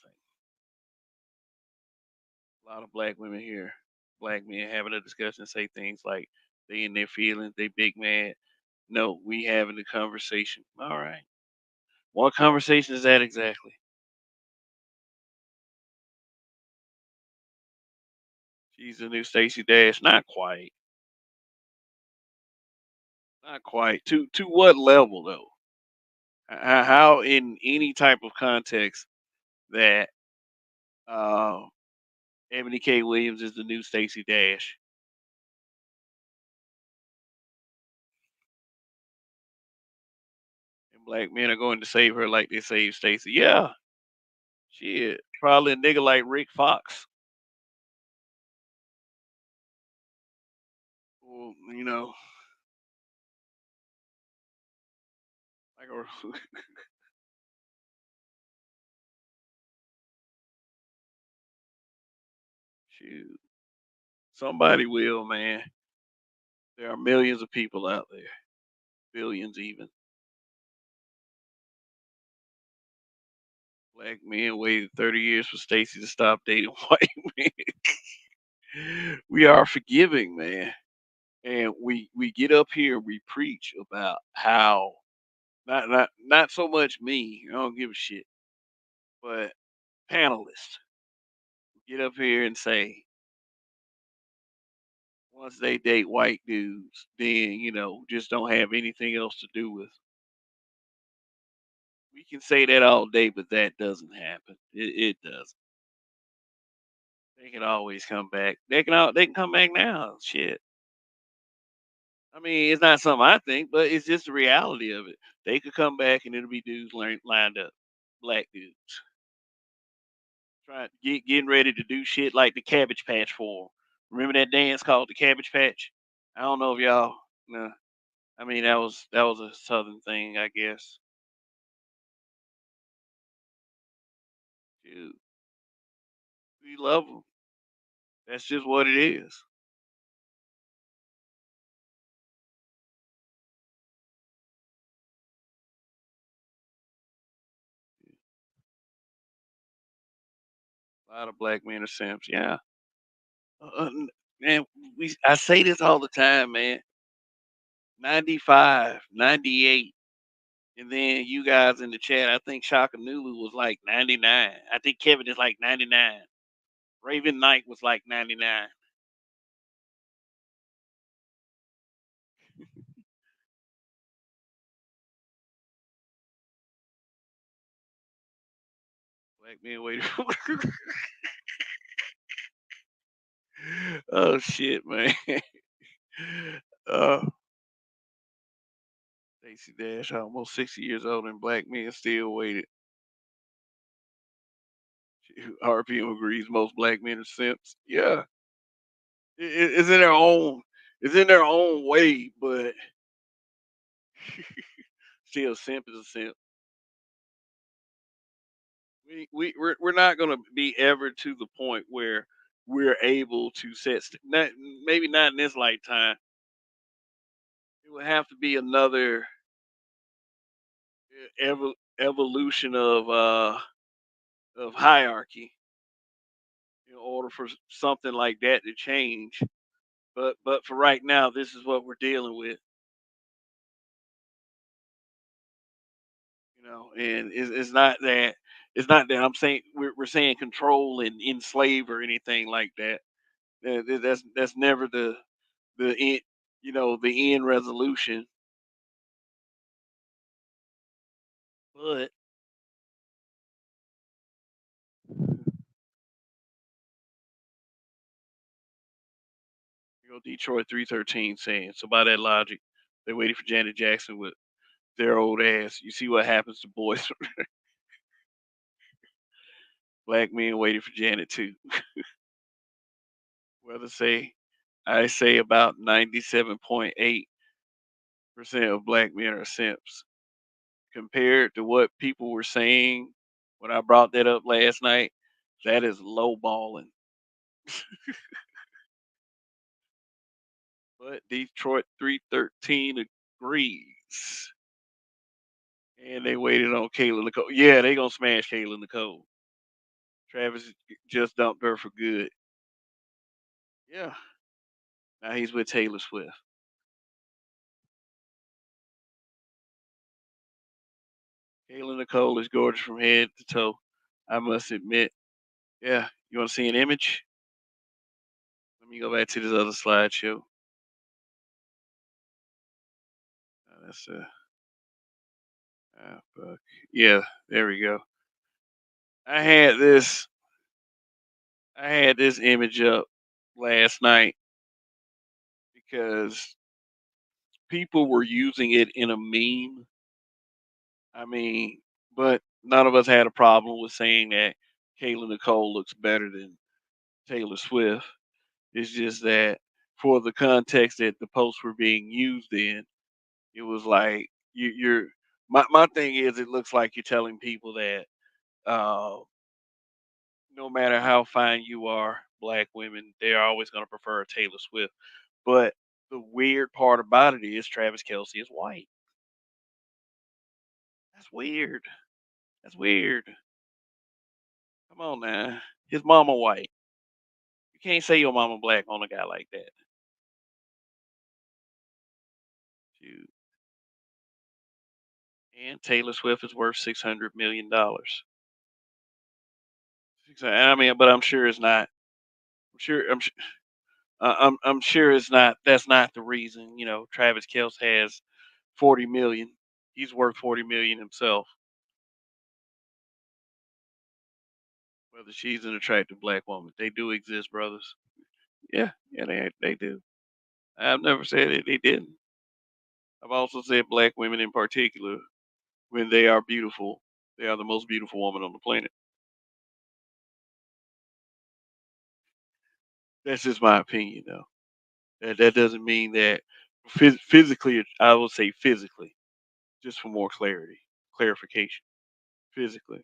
A lot of black women here, black men having a discussion, say things like they in their feelings, they big mad. No, we having a conversation. All right. What conversation is that exactly? She's the new Stacey Dash. Not quite. Not quite. To what level though? How in any type of context that Ebony K Williams is the new Stacey Dash, and black men are going to save her like they saved Stacey. Yeah, shit. Probably a nigga like Rick Fox. Well, like a shoot. Somebody will, man. There are millions of people out there, billions even. Black men waited 30 years for Stacey to stop dating white men. We are forgiving, man. And we get up here, we preach about how not so much me, I don't give a shit, but panelists get up here and say once they date white dudes, then just don't have anything else to do with. We can say that all day, but that doesn't happen. It doesn't. They can always come back. They can come back now. Shit. I mean, it's not something I think, but it's just the reality of it. They could come back and it'll be dudes lined up, black dudes, trying getting ready to do shit like the Cabbage Patch for 'em. Remember that dance called the Cabbage Patch? I don't know if y'all. No, I mean that was a southern thing, I guess. Dude, we love them. That's just what it is. A lot of black men are simps. Yeah. Man, I say this all the time, man. 95, 98. And then you guys in the chat, I think Shaka Nulu was like 99. I think Kevin is like 99. Raven Knight was like 99. Black men waiting for. Oh shit, man. uh Stacey Dash, almost 60 years old, and black men still waited. RPM agrees most black men are simps. Yeah. It's in their own way, but See, a simp is a simp. We're not gonna be ever to the point where we're able to not, maybe not in this lifetime. It would have to be another evolution of hierarchy in order for something like that to change. But for right now, this is what we're dealing with, and it's not that I'm saying we're saying control and enslave or anything like that. That's never the end, the end resolution. But Detroit 313 saying, so by that logic, they waited for Janet Jackson with their old ass. You see what happens to boys. Black men waited for Janet too. Whether say I say about 97.8% of black men are simps. Compared to what people were saying when I brought that up last night, that is low balling. But Detroit 313 agrees. And they waited on Kayla Nicole. Yeah, they gonna smash Kayla Nicole. Travis just dumped her for good. Yeah. Now he's with Taylor Swift. Kayla Nicole is gorgeous from head to toe. I must admit. Yeah. You want to see an image? Let me go back to this other slideshow. That's fuck. Yeah, there we go. I had this I had this image up last night because people were using it in a meme. I mean, but none of us had a problem with saying that Kayla Nicole looks better than Taylor Swift. It's just that for the context that the posts were being used in, it was like you're. My thing is, it looks like you're telling people that uh, no matter how fine you are, black women, they're always going to prefer Taylor Swift. But the weird part about it is Travis Kelsey is white. That's weird. That's weird. Come on now. His mama white. You can't say your mama black on a guy like that. Shoot. And Taylor Swift is worth $600 million. I mean, but I'm sure it's not. I'm sure. I'm sure it's not. That's not the reason. Travis Kelce has 40 million. He's worth 40 million himself. Whether she's an attractive black woman, they do exist, brothers. Yeah, yeah, they do. I've never said it. They didn't. I've also said black women in particular, when they are beautiful, they are the most beautiful woman on the planet. That's just my opinion, though. That doesn't mean that physically. I will say physically, just for more clarification. Physically,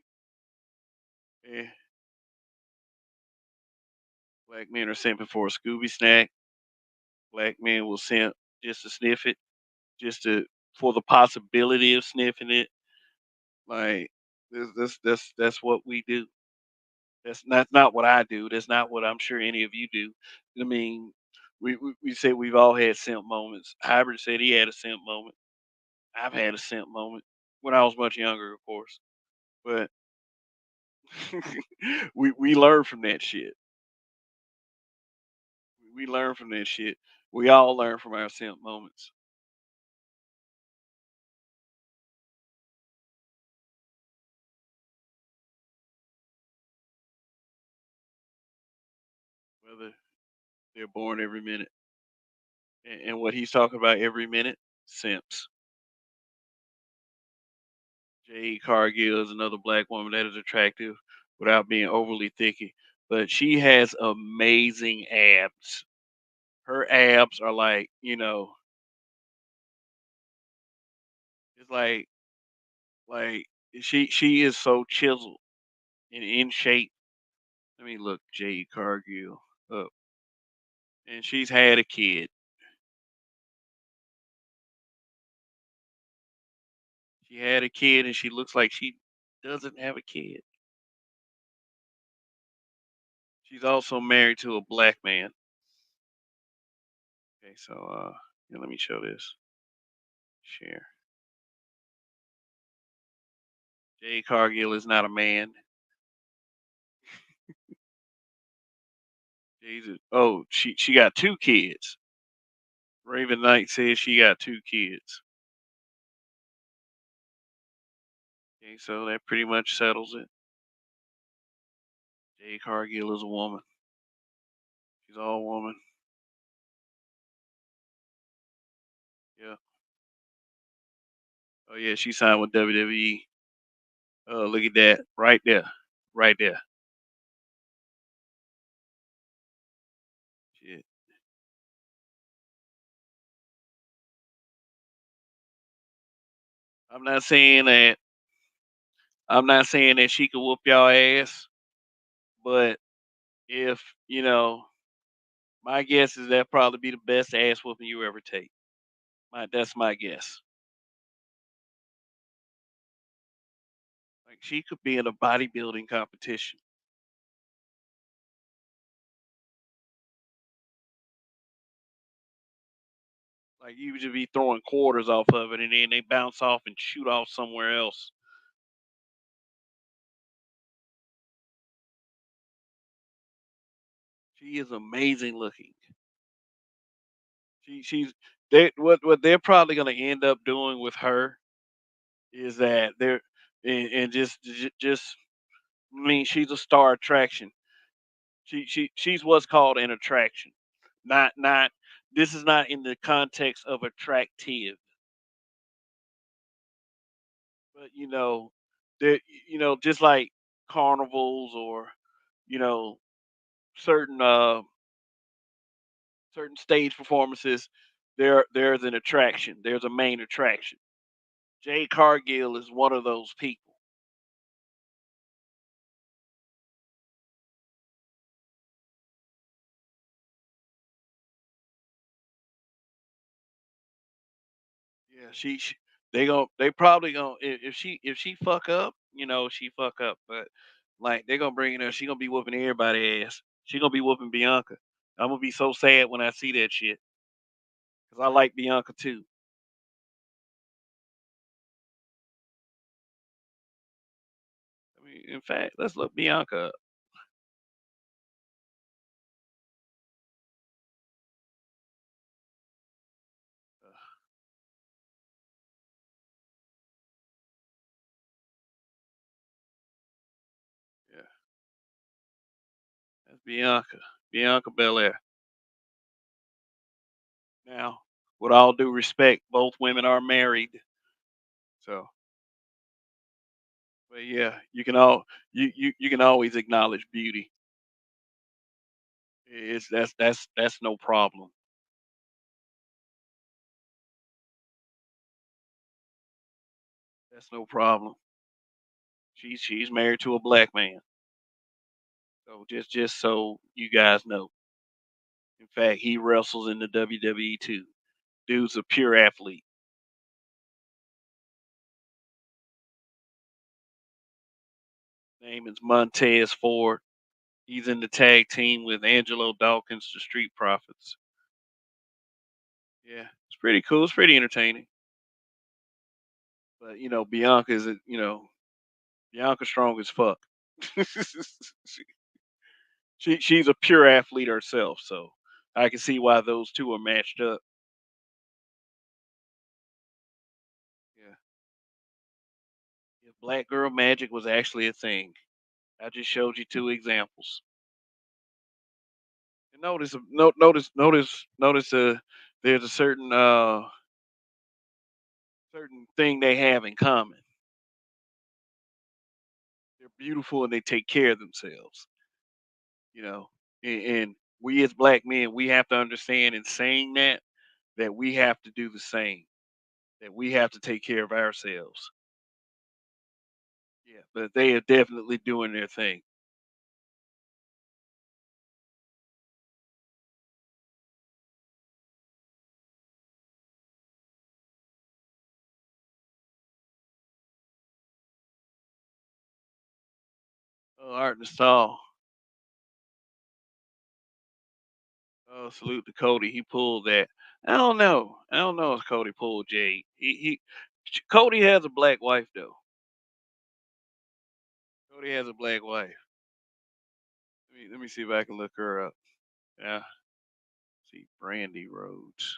eh, black men are simping for a Scooby snack. Black men will simp just to sniff it, just to for the possibility of sniffing it. Like that's what we do. That's not what I do. That's not what I'm sure any of you do. I mean, we say we've all had simp moments. Hybrid said he had a simp moment. I've had a simp moment when I was much younger, of course. But we learn from that shit. We learn from that shit. We all learn from our simp moments. Whether they're born every minute. And what he's talking about every minute, simps. Jade Cargill is another black woman that is attractive without being overly thicky, but she has amazing abs. Her abs are like, it's like Like she is so chiseled and in shape. Let me look Jade Cargill up, and she's had a kid. She had a kid, and she looks like she doesn't have a kid. She's also married to a black man. Okay, so yeah, let me show this. Share. Jade Cargill is not a man. Jesus. Oh, she got two kids. Raven Knight says she got two kids. Okay, so that pretty much settles it. Jade Cargill is a woman. She's all woman. Yeah. Oh yeah, she signed with WWE. Oh, look at that. Right there. Right there. Shit. I'm not saying that I'm not saying that she could whoop y'all ass, but if, my guess is that probably be the best ass whooping you ever take. That's my guess. Like she could be in a bodybuilding competition. Like you just be throwing quarters off of it and then they bounce off and shoot off somewhere else. She is amazing looking. She's what they're probably gonna end up doing with her is that they're and just I mean she's a star attraction. She's what's called an attraction. Not this is not in the context of attractive, but there just like carnivals or you know certain certain stage performances, there's an attraction. There's a main attraction. Jay Cargill is one of those people. Yeah, they probably gonna if she fuck up, she fuck up. But like they're gonna bring in her, she gonna be whooping everybody ass. She gonna be whooping Bianca. I'm gonna be so sad when I see that shit because I like Bianca too. I mean, in fact, let's look Bianca up. Yeah, that's Bianca. Bianca Belair. Now, with all due respect, both women are married. So, but yeah, you can always acknowledge beauty. It's that's no problem. That's no problem. She's married to a black man. So just so you guys know. In fact, he wrestles in the WWE too. Dude's a pure athlete. Name is Montez Ford. He's in the tag team with Angelo Dawkins, the Street Profits. Yeah, it's pretty cool. It's pretty entertaining. But Bianca is Bianca strong as fuck. She's a pure athlete herself, so I can see why those two are matched up. Yeah. If black girl magic was actually a thing. I just showed you two examples. And notice there's a certain thing they have in common. They're beautiful and they take care of themselves, you know. And we as black men, we have to understand in saying that we have to do the same. That we have to take care of ourselves. Yeah, but they are definitely doing their thing. Oh, Art Nostal. Oh, salute to Cody. He pulled that. I don't know. I don't know if Cody pulled Jade. Cody has a black wife though. Cody has a black wife. Let me see if I can look her up. Yeah. See, Brandy Rhodes.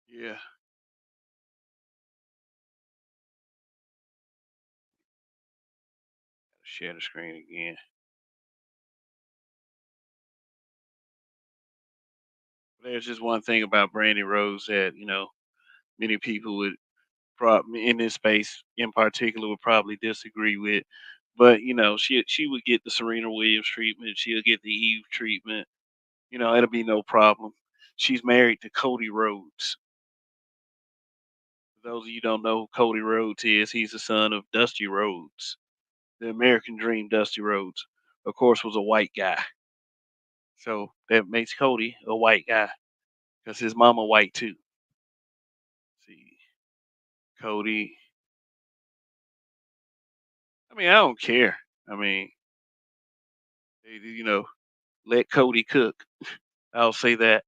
Yeah. Share the screen again. There's just one thing about Brandy Rhodes that many people would probably in this space in particular would probably disagree with. But she would get the Serena Williams treatment. She'll get the Eve treatment. It'll be no problem. She's married to Cody Rhodes. For those of you who don't know who Cody Rhodes is, he's the son of Dusty Rhodes, the American Dream. Dusty Rhodes, of course, was a white guy, so that makes Cody a white guy because his mama white too. See, Cody. I mean, I don't care. I mean, let Cody cook. I'll say that.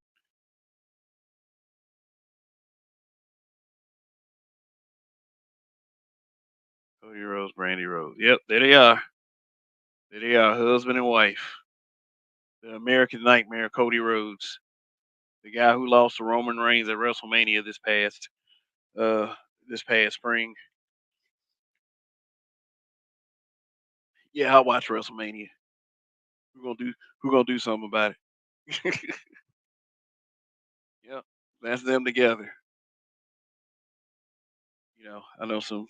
Cody Rhodes, Brandy Rhodes. Yep, there they are. There they are, husband and wife. The American Nightmare, Cody Rhodes, the guy who lost to Roman Reigns at WrestleMania uh this past spring. Yeah, I'll watch WrestleMania. We're gonna do we're gonna do something about it. Yep, that's them together. I know some.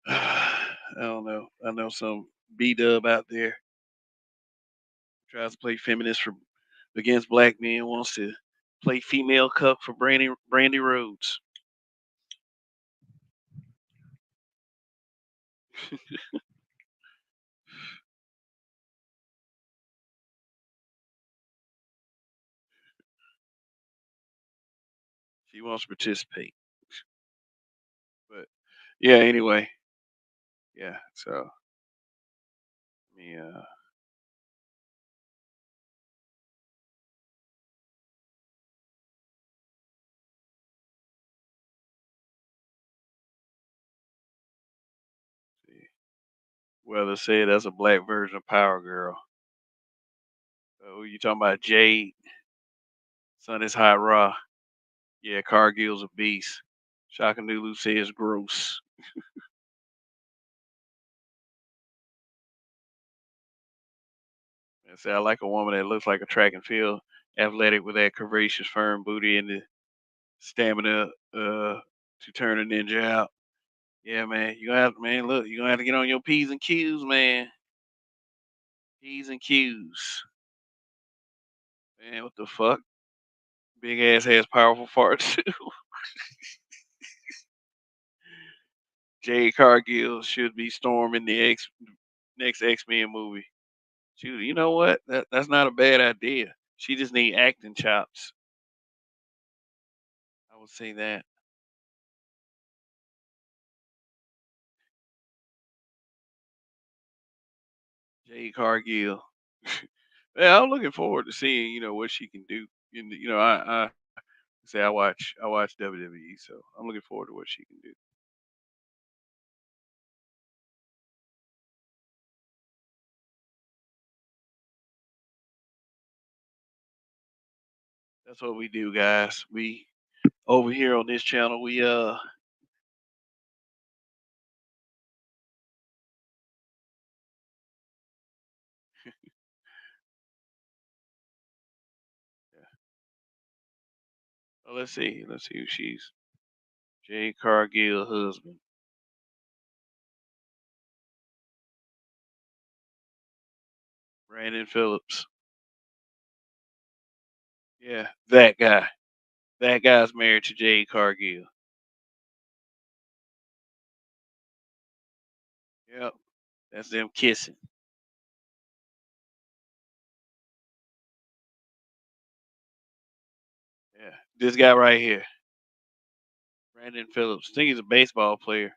I don't know. I know some B Dub out there tries to play feminist for against black men. Wants to play female cuck for Brandy Rhodes. She wants to participate. But yeah, anyway, yeah. So me see. Weather said that's a black version of Power Girl. Who you talking about? Jade. Son is Hot Raw. Yeah, Cargill's a beast. Shaka Nulu says gross. I say I like a woman that looks like a track and field athletic with that curvaceous firm booty and the stamina to turn a ninja out. Yeah, man. You gonna have man, look, you're gonna have to get on your P's and Q's, man. P's and Q's. Man, what the fuck? Big ass has powerful farts too. Jade Cargill should be storming the next X-Men movie. Shoot, you know what? That's not a bad idea. She just need acting chops. I would say that. Jade Cargill. Yeah, I'm looking forward to seeing what she can do. I say I watch WWE, so I'm looking forward to what she can do. That's what we do, guys. We over here on this channel, we yeah. Well, let's see who she's. Jade Cargill husband, Brandon Phillips. Yeah, that guy. That guy's married to Jade Cargill. Yep, that's them kissing. Yeah, this guy right here, Brandon Phillips. I think he's a baseball player.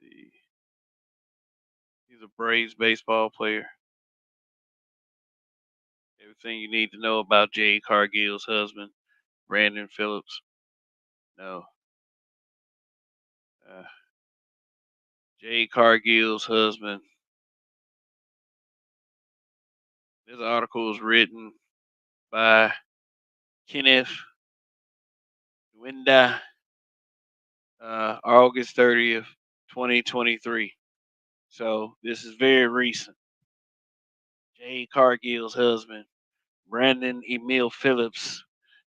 See, he's a Braves baseball player. Everything you need to know about Jade Cargill's husband, Brandon Phillips. No, uh, Jade Cargill's husband. This article was written by Kenneth Winda, August 30th, 2023. So this is very recent. Jade Cargill's husband, Brandon Emil Phillips,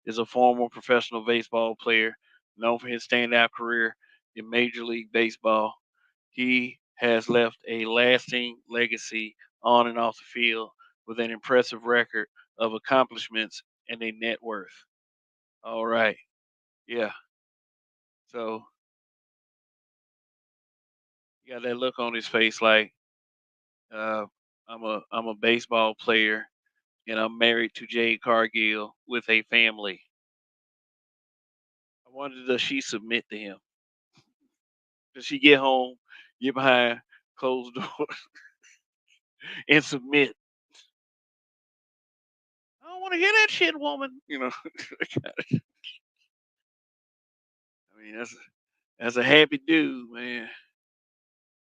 is a former professional baseball player known for his standout career in Major League Baseball. He has left a lasting legacy on and off the field with an impressive record of accomplishments and a net worth. All right. Yeah. So he got that look on his face like uh, I'm a baseball player and I'm married to Jade Cargill with a family. I wonder, does she submit to him? Does she get home, get behind closed doors, and submit? I don't want to hear that shit, woman. I mean, that's a happy dude, man.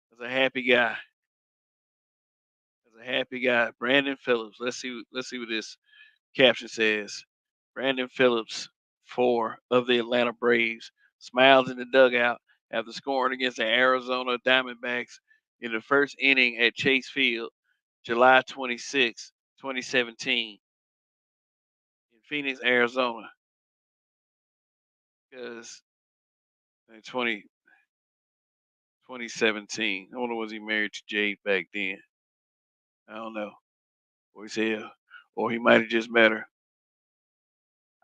That's a happy guy. That's a happy guy. Brandon Phillips. Let's see what this caption says. Brandon Phillips, four of the Atlanta Braves, smiles in the dugout after scoring against the Arizona Diamondbacks in the first inning at Chase Field, July 26, 2017, in Phoenix, Arizona. Because in 2017, I wonder, was he married to Jade back then? I don't know. Or he said, or he might have just met her.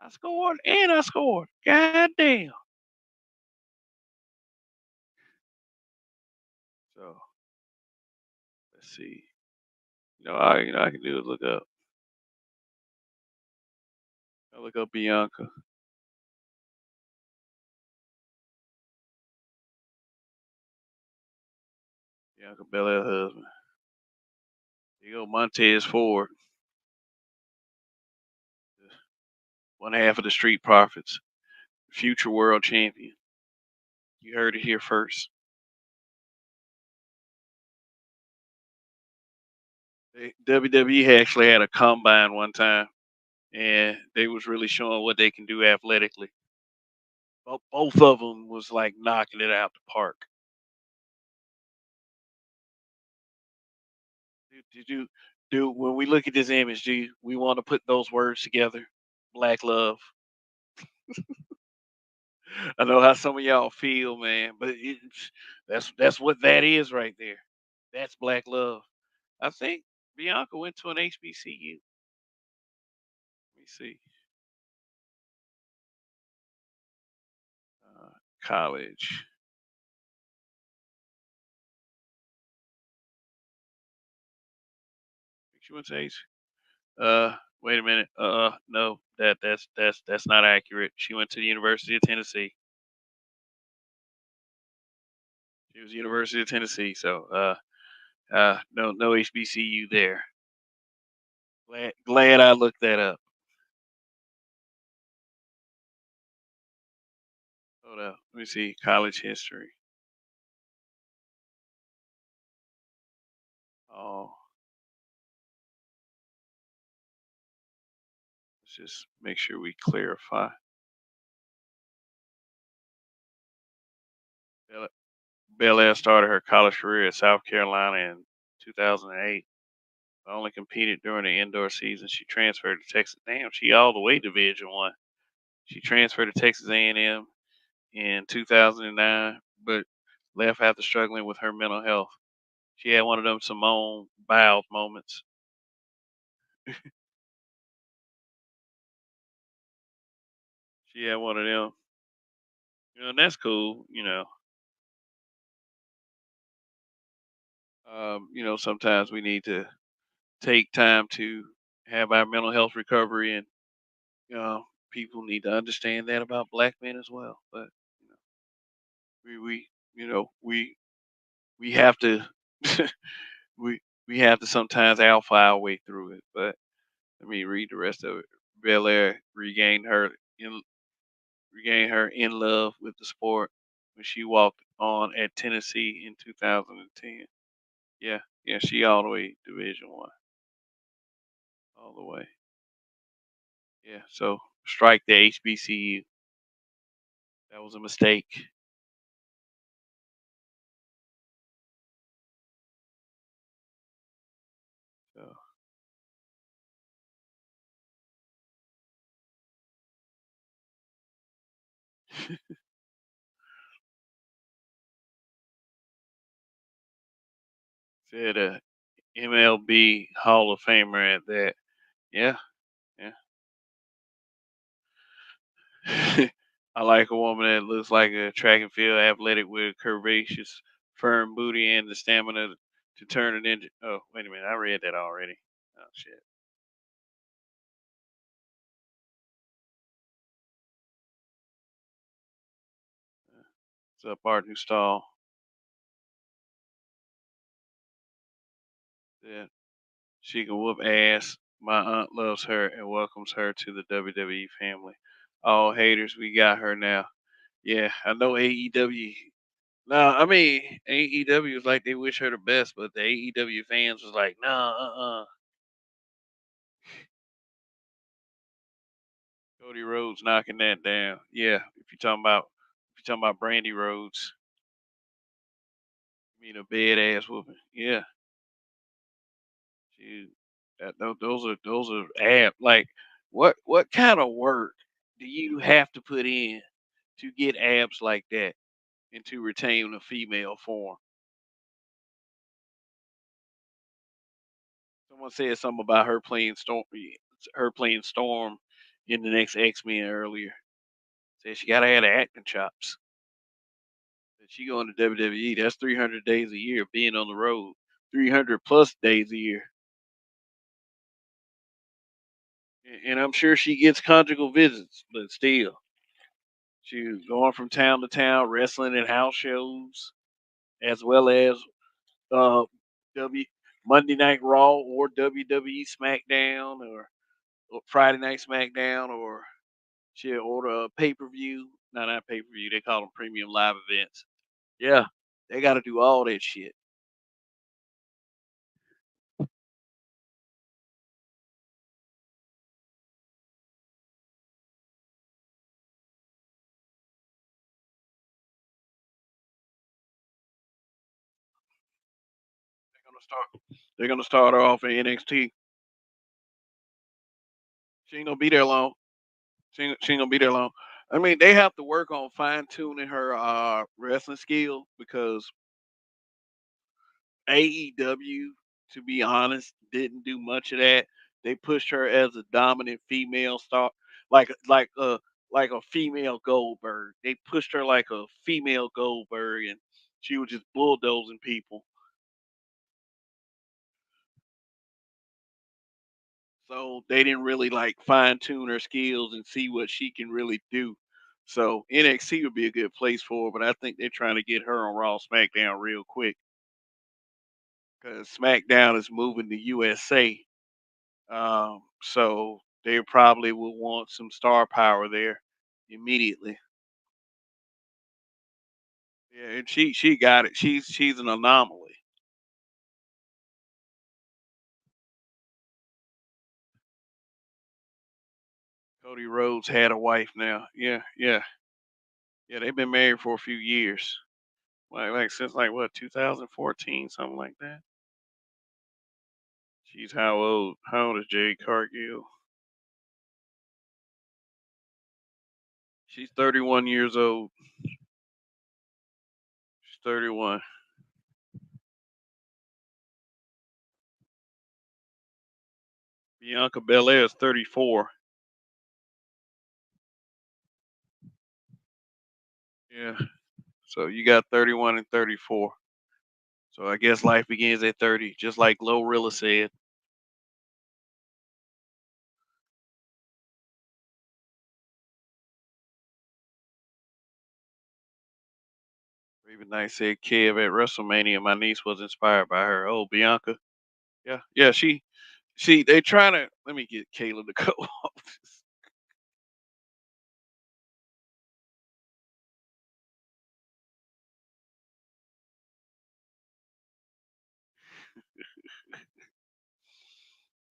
I scored and I scored. God damn. So let's see. I can do is look up Bianca. Bianca Belair husband. Here you go, Montez Ford, one half of the Street Profits, future world champion. You heard it here first. WWE actually had a combine one time, and they was really showing what they can do athletically. Both of them was like knocking it out the park. Did you do when we look at this image? We want to put those words together? Black love. I know how some of y'all feel, man, but that's what that is right there. That's black love. I think Bianca went to an HBCU. Let me see. College. She went to H. Wait a minute. No, that's not accurate. She went to the University of Tennessee. She was University of Tennessee. So no HBCU there. Glad I looked that up. Hold up. Let me see. College history. Oh, let's just make sure we clarify. Bel Belair started her college career at South Carolina in 2008. Only competed during the indoor season. She transferred to Texas. Damn, she all the way Division One. She transferred to Texas A&M in 2009, but left after struggling with her mental health. She had one of them Simone Biles moments. She had one of them. And that's cool. Sometimes we need to take time to have our mental health recovery, and people need to understand that about black men as well. But you know, we we have to we we have to sometimes alpha our way through it. But let me read the rest of it. Belair regained her in love with the sport when she walked on at Tennessee in 2010. Yeah, yeah, she all the way Division 1, all the way. Yeah, so strike the HBCU. That was a mistake. So said a MLB Hall of Famer at that. Yeah, yeah. I like a woman that looks like a track and field athletic with curvaceous, firm booty and the stamina to turn it into. Oh, wait a minute. I read that already. Oh, shit. What's up, Art New Stall? Yeah. She can whoop ass. My aunt loves her and welcomes her to the WWE family. All haters, we got her now. Yeah, I know AEW. No, I mean AEW was like they wish her the best, but the AEW fans was like, nah, Cody Rhodes knocking that down. Yeah, if you're talking about Brandy Rhodes, you mean a bad ass whooping. Yeah, she, those are like what kind of work do you have to put in to get abs like that and to retain a female form? Someone said something about her playing Storm in the next X-Men earlier. Said she gotta have the acting chops. That she going to WWE. That's 300 days a year being on the road. 300 plus days a year. And I'm sure she gets conjugal visits, but still, she's going from town to town, wrestling in house shows, as well as uh, W Monday Night Raw or WWE SmackDown or Friday Night SmackDown, or she'll order a pay per view. No, not pay per view. They call them premium live events. Yeah, they got to do all that shit. They're gonna start. They're gonna start her off in NXT. She ain't gonna be there long. She ain't gonna be there long. I mean, they have to work on fine tuning her wrestling skill because AEW, to be honest, didn't do much of that. They pushed her as a dominant female star, like a female Goldberg. They pushed her like a female Goldberg, and she was just bulldozing people. So they didn't really like fine tune her skills and see what she can really do. So NXT would be a good place for her, but I think they're trying to get her on Raw SmackDown real quick because SmackDown is moving to USA. So they probably will want some star power there immediately. Yeah, and she got it. She's an anomaly. Cody Rhodes had a wife now. Yeah, yeah, yeah. They've been married for a few years, like since like what 2014, something like that. She's how old? How old is Jade Cargill? She's 31 years old. She's 31. Bianca Belair is 34. Yeah. So you got 31 and 34. So I guess life begins at 30, just like Glorilla said. Raven Knight said Kev at WrestleMania. My niece was inspired by her. Oh, Bianca. Yeah, yeah. She. They trying to. Let me get Kayla to go off this.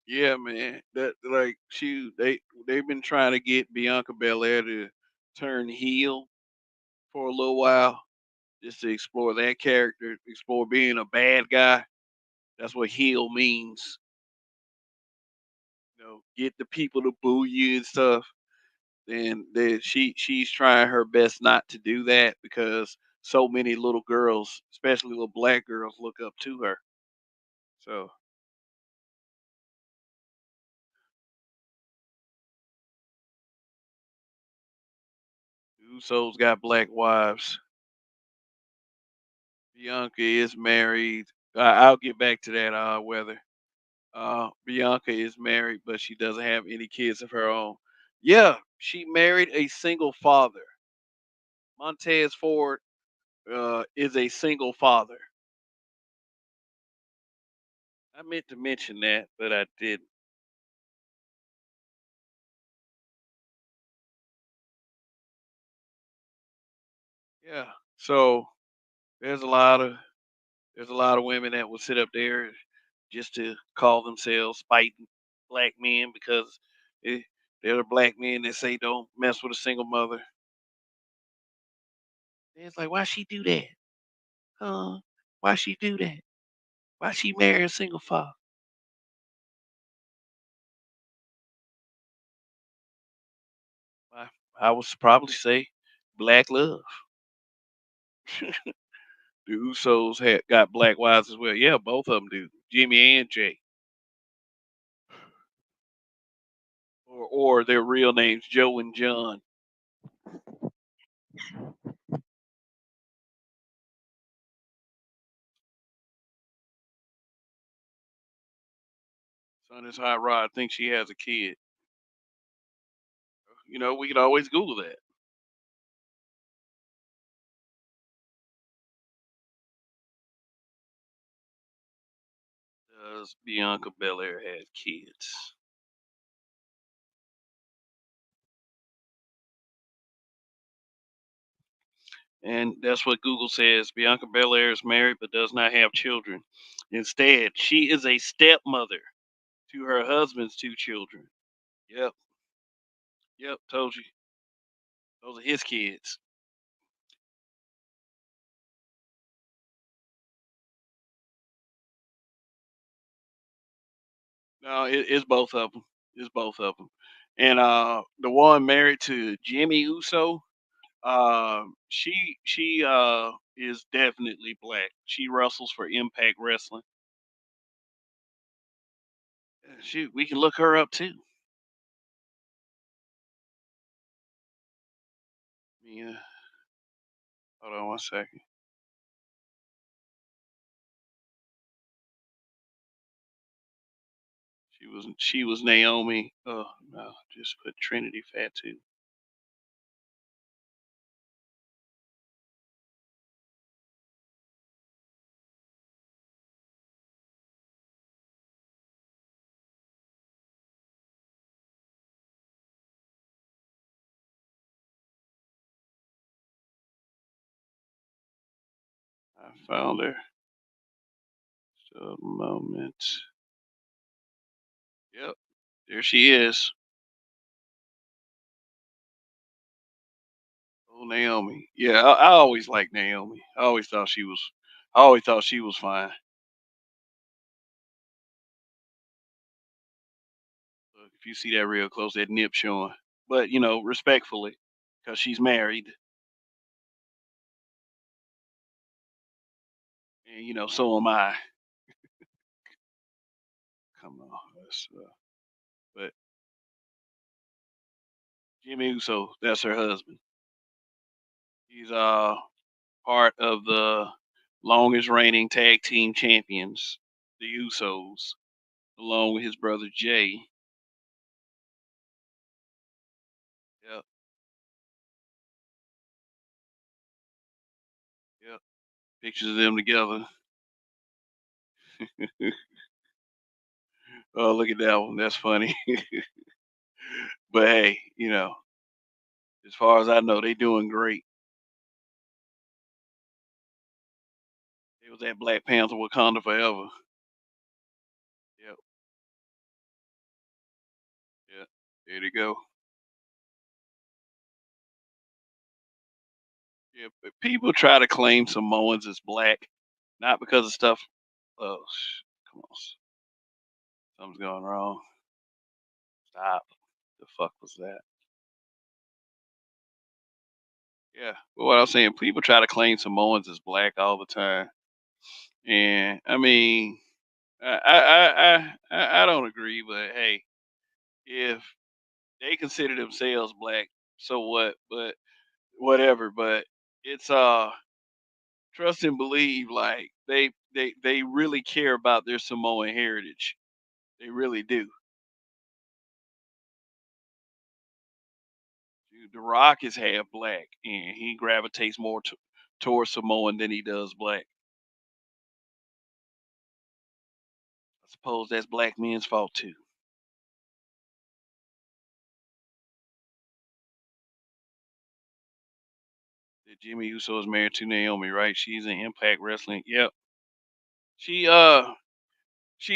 Yeah, man. That like they've been trying to get Bianca Belair to turn heel for a little while, just to explore that character, explore being a bad guy. That's what heel means. Get the people to boo you and stuff. And she's trying her best not to do that because so many little girls, especially little black girls, look up to her. So Usos got black wives. Bianca is married. I'll get back to that. Whether Bianca is married, but she doesn't have any kids of her own. Yeah, she married a single father. Montez Ford is a single father. I meant to mention that, but I didn't. Yeah. So there's a lot of there's a lot of women that will sit up there just to call themselves fighting black men because they, they're the black men that say don't mess with a single mother. And it's like, why she do that? Why she do that? Why she marry a single father? I, I would probably say black love. The Usos had got black wives as well. Yeah, both of them do. Jimmy and Jay, or their real names, Joe and John. Son is hot rod. Thinks she has a kid. We could always Google that. Does Bianca Belair have kids? And that's what Google says. Bianca Belair is married but does not have children. Instead, she is a stepmother to her husband's two children. Yep, yep, told you. Those are his kids. No, it's both of them. It's both of them. And the one married to Jimmy Uso, she is definitely black. She wrestles for Impact Wrestling. Shoot, we can look her up too. Yeah, hold on one second. She was Naomi. Oh no, just put Trinity Fatu. I found her. So moment. Yep, there she is. Oh, Naomi. Yeah, I always liked Naomi. I always thought she was. I always thought she was fine. Look, if you see that real close, that nip showing. But respectfully, because she's married, and so am I. Come on, Jimmy Uso, that's her husband. He's part of the longest reigning tag team champions, the Usos, along with his brother Jay. Yep, yep. Pictures of them together. Oh, look at that one. That's funny. But hey, as far as I know, they doing great. It was that Black Panther Wakanda forever. Yep, yep. There you go. Yeah, but people try to claim Samoans as black, not because of stuff. Oh, come on, something's going wrong. Stop. The fuck was that? Yeah. But what I was saying, people try to claim Samoans as black all the time, and I mean, I don't agree. But hey, if they consider themselves black, so what? But whatever. But it's trust and believe. Like they really care about their Samoan heritage. They really do. Dude, The Rock is half black, and he gravitates more towards Samoan than he does black. I suppose that's black men's fault too. That Jimmy Uso is married to Naomi, right? She's in Impact Wrestling. Yep. She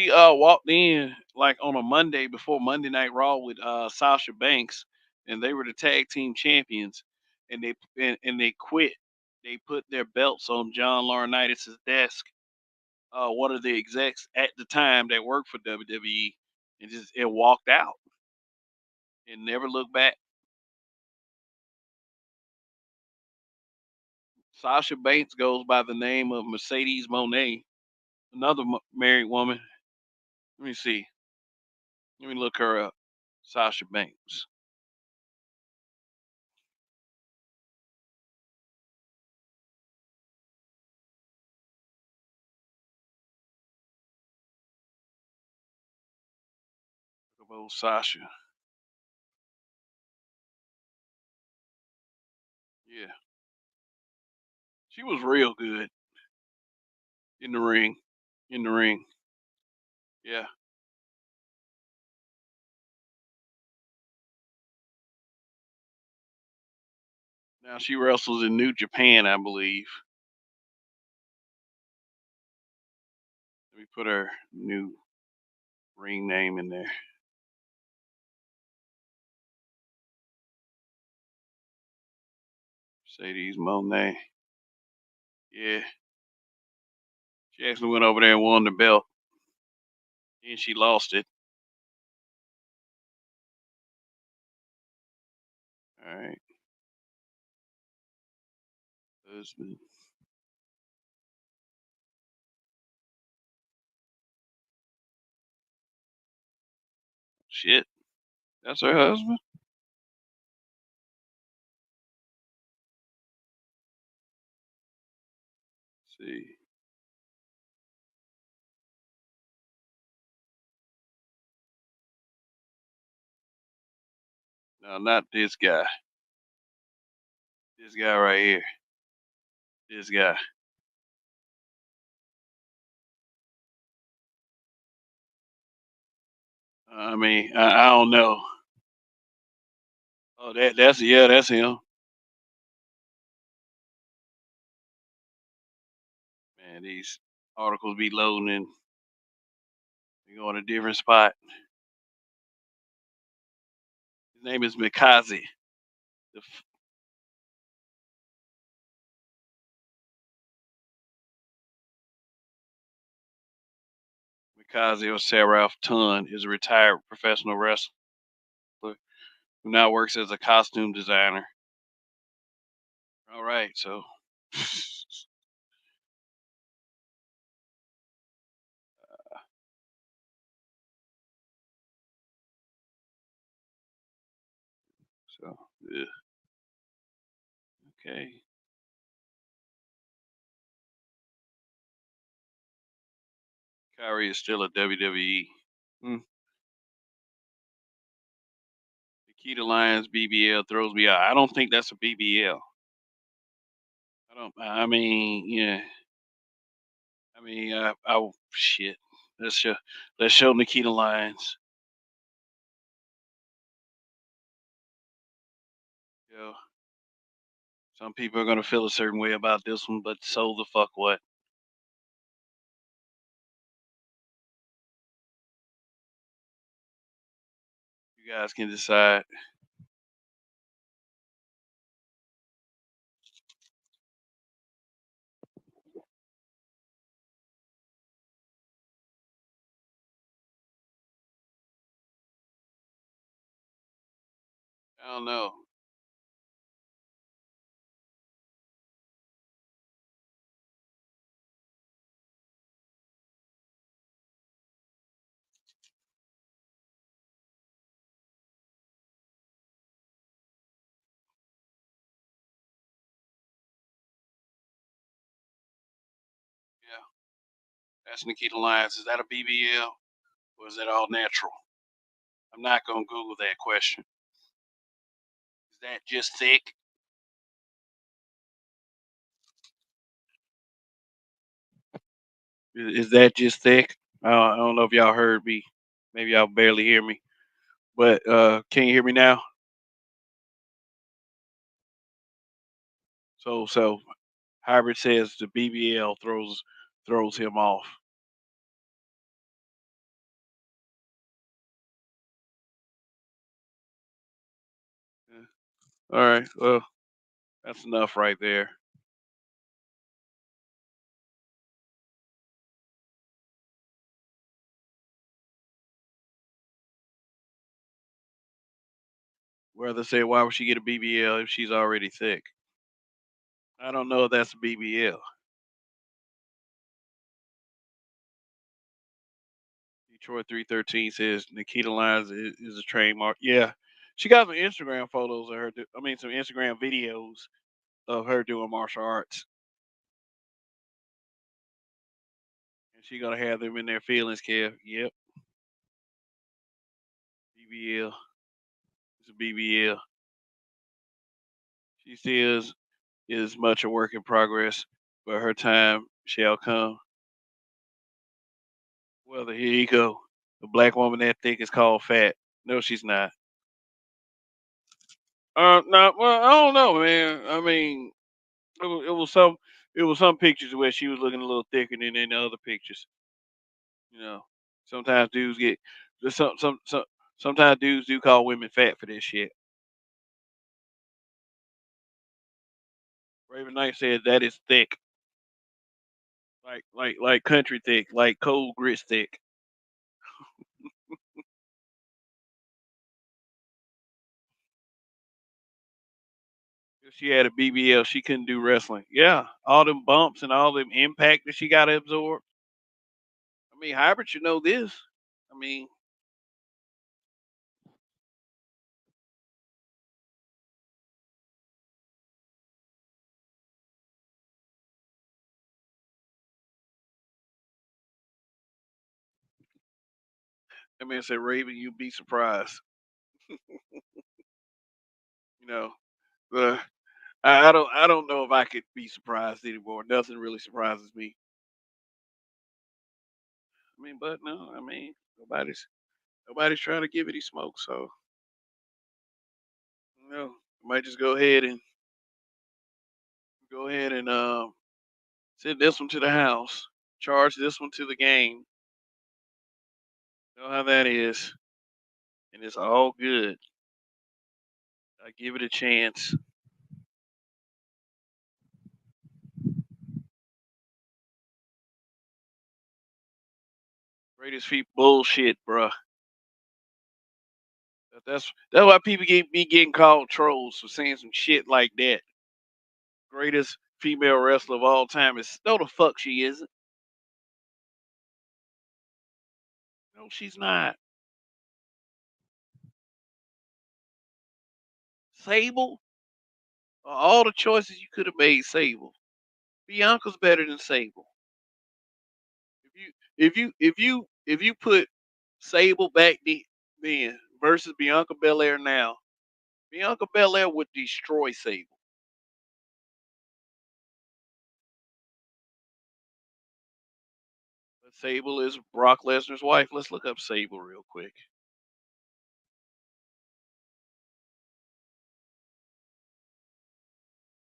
walked in like on a Monday before Monday Night Raw with Sasha Banks, and they were the tag team champions, and they quit. They put their belts on John Laurinaitis' desk, one of the execs at the time that worked for WWE, and just it walked out and never looked back. Sasha Banks goes by the name of Mercedes Monet, another married woman. Let me see. Let me look her up. Sasha Banks. Look up old Sasha. Yeah, she was real good in the ring. In the ring. Yeah. Now she wrestles in New Japan, I believe. Let me put her new ring name in there. Mercedes Monet. Yeah. She actually went over there and won the belt. And she lost it. All right. Husband. Shit. That's her husband? Let's see. No, not this guy. This guy right here. This guy. I mean, I don't know. Oh, that's yeah, that's him. Man, these articles be loading and they go in a different spot. His name is Mikaze. The Mikaze or Seraph Tun is a retired professional wrestler who now works as a costume designer. All right, so So, yeah. Okay. Kyrie is still a WWE. Hmm. Nikita Lyons BBL throws me out. I don't think that's a BBL. I don't. I mean, yeah. I mean, shit. Let's show. Let's show Nikita Lyons. You know, some people are gonna feel a certain way about this one, but so the fuck what? You guys can decide. I don't know. Yeah, that's Nikita Lyons. Is that a BBL or is that all natural? I'm not gonna Google that question. Is that just thick? Is that just thick? I don't know if y'all heard me. Maybe y'all barely hear me. But can you hear me now? So Hybrid says the BBL throws him off. Yeah. All right. Well, that's enough right there. Whether say why would she get a BBL if she's already thick? I don't know if that's a BBL. Detroit 313 says Nikita Lyons is a trademark. Yeah, she got some Instagram photos of her. I mean, some Instagram videos of her doing martial arts, and she gonna have them in their feelings, Kev. Yep, BBL. It's a BBL. She still is much a work in progress, but her time shall come. Well, here you go. A black woman that thick is called fat. No, she's not. No. Well, I don't know, man. I mean, it was some pictures where she was looking a little thicker than in the other pictures. You know, sometimes dudes get sometimes dudes do call women fat for this shit. Raven Knight said that is thick, like country thick, like cold grits thick. If she had a BBL, she couldn't do wrestling. Yeah, all them bumps and all them impact that she got to absorb. I mean, Hybrid should know this. I mean, that man said, Raven, you'd be surprised. You know, but I don't know if I could be surprised anymore. Nothing really surprises me. I mean, but no, I mean, nobody's trying to give any smoke, so I might just go ahead and send this one to the house, charge this one to the game. Know how that is, and it's all good. I give it a chance. Greatest feat bullshit, bruh. That's why people be getting called trolls for saying some shit like that. Greatest female wrestler of all time is no the fuck she isn't. No, she's not. Sable, all the choices you could have made, Sable. Bianca's better than Sable. If you put Sable back then versus Bianca Belair now, Bianca Belair would destroy Sable. But Sable is Brock Lesnar's wife. Let's look up Sable real quick.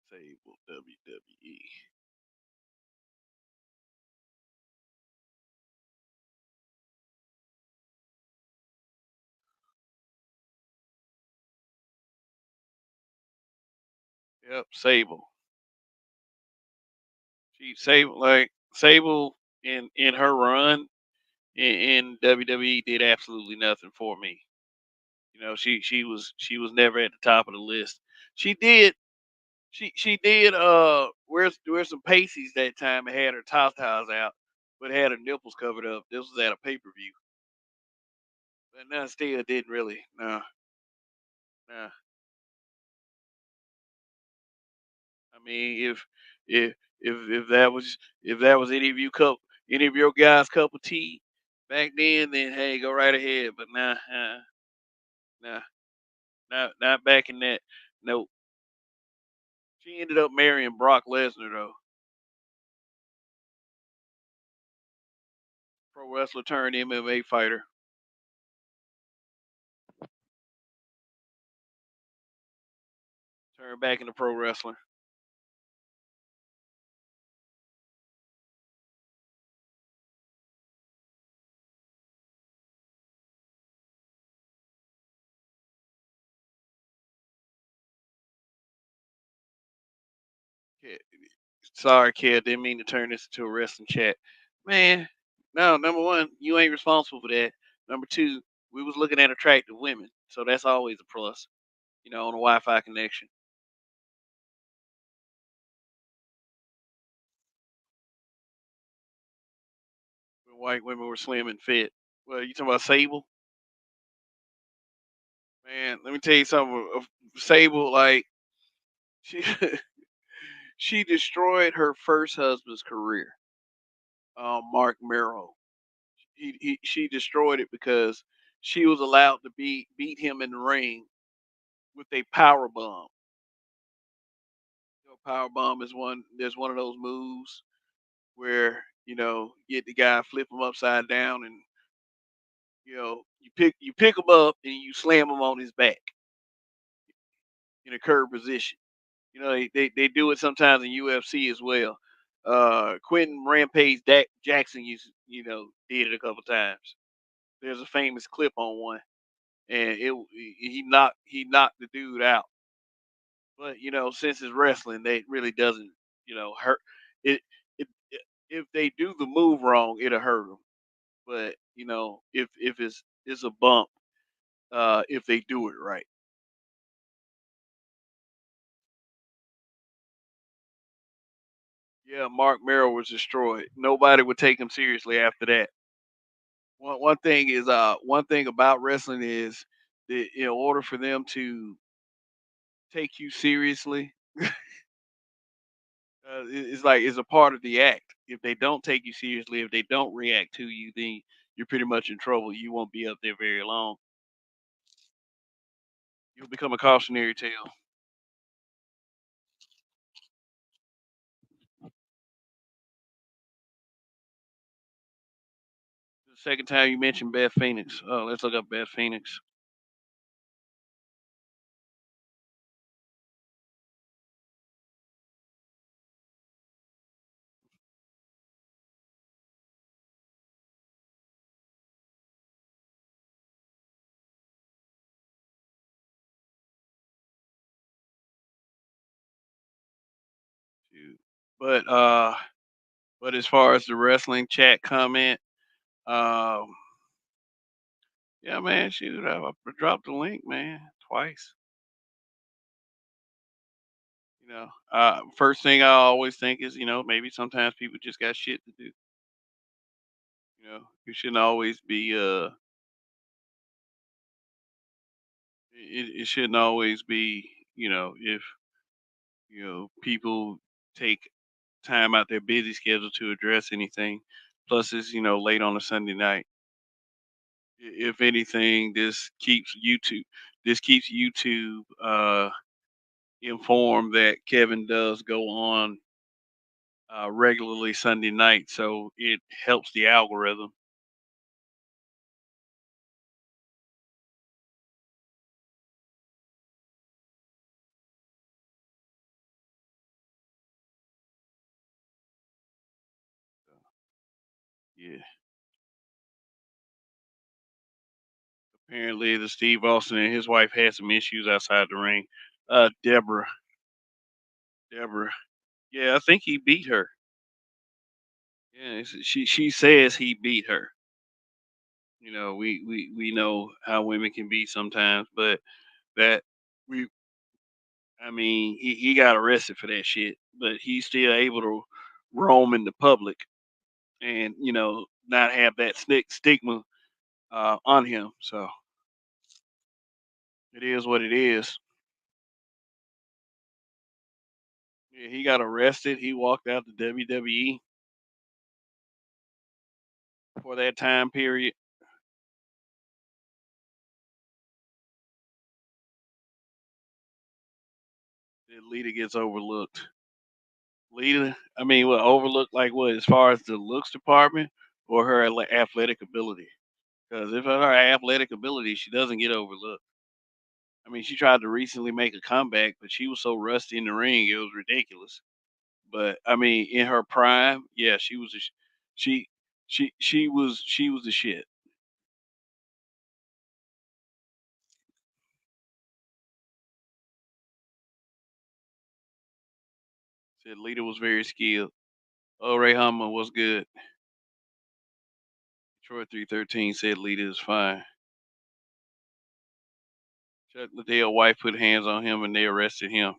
Sable WWE. Yep, Sable. Sable in her run in WWE did absolutely nothing for me. She was never at the top of the list. She did she did wear some pasties that time and had her tatas out, but had her nipples covered up. This was at a pay per view, but no, still didn't really. No, no. I mean, if if that was any of any of your guys' cup of tea back then hey, go right ahead. But nah, nah, not back in that. Nope. She ended up marrying Brock Lesnar though. Pro wrestler turned MMA fighter. Turned back into pro wrestler. Yeah, sorry, kid. Didn't mean to turn this into a wrestling chat. Man, no. Number one, you ain't responsible for that. Number two, we was looking at attractive women, so that's always a plus. On a Wi-Fi connection. When white women were slim and fit. Well, you talking about Sable? Man, let me tell you something. Sable, like she she destroyed her first husband's career. Mark Merrow. She destroyed it because she was allowed to beat him in the ring with a power bomb. Power bomb is one. There's one of those moves where get the guy, flip him upside down, and you pick him up and you slam him on his back in a curved position. They do it sometimes in UFC as well. Quentin Rampage Jackson did it a couple times. There's a famous clip on one, and he knocked the dude out. But since it's wrestling, they really doesn't hurt it. If they do the move wrong, it'll hurt them. But if it's a bump, if they do it right. Yeah, Mark Merrill was destroyed. Nobody would take him seriously after that. One thing about wrestling is that in order for them to take you seriously, it's like it's a part of the act. If they don't take you seriously, if they don't react to you, then you're pretty much in trouble. You won't be up there very long. You'll become a cautionary tale. The second time you mentioned Beth Phoenix. Oh, let's look up Beth Phoenix. Shoot. But as far as the wrestling chat comment, um, yeah, man, shoot, I dropped the link, man, twice. First thing I always think is, maybe sometimes people just got shit to do. You shouldn't always be it shouldn't always be if people take time out their busy schedule to address anything. Plus, it's late on a Sunday night. If anything, this keeps YouTube informed that Kevin does go on regularly Sunday night, so it helps the algorithm. Yeah. Apparently, the Steve Austin and his wife had some issues outside the ring. Deborah, Deborah. Yeah, I think he beat her. Yeah, she says he beat her. We know how women can be sometimes, but that we I mean, he got arrested for that shit, but he's still able to roam in the public and not have that stigma on him. So it is what it is. Yeah, he got arrested. He walked out the WWE for that time period. Then Lita gets overlooked. Lita, I mean, what overlooked like what as far as the looks department or her athletic ability? Because if her athletic ability, she doesn't get overlooked. I mean, she tried to recently make a comeback, but she was so rusty in the ring, it was ridiculous. But I mean, in her prime, yeah, she was she she was the shit. Said Lita was very skilled. Oh, Ray Hummer was good. Troy 313 said Lita is fine. Chuck Liddell wife put hands on him and they arrested him.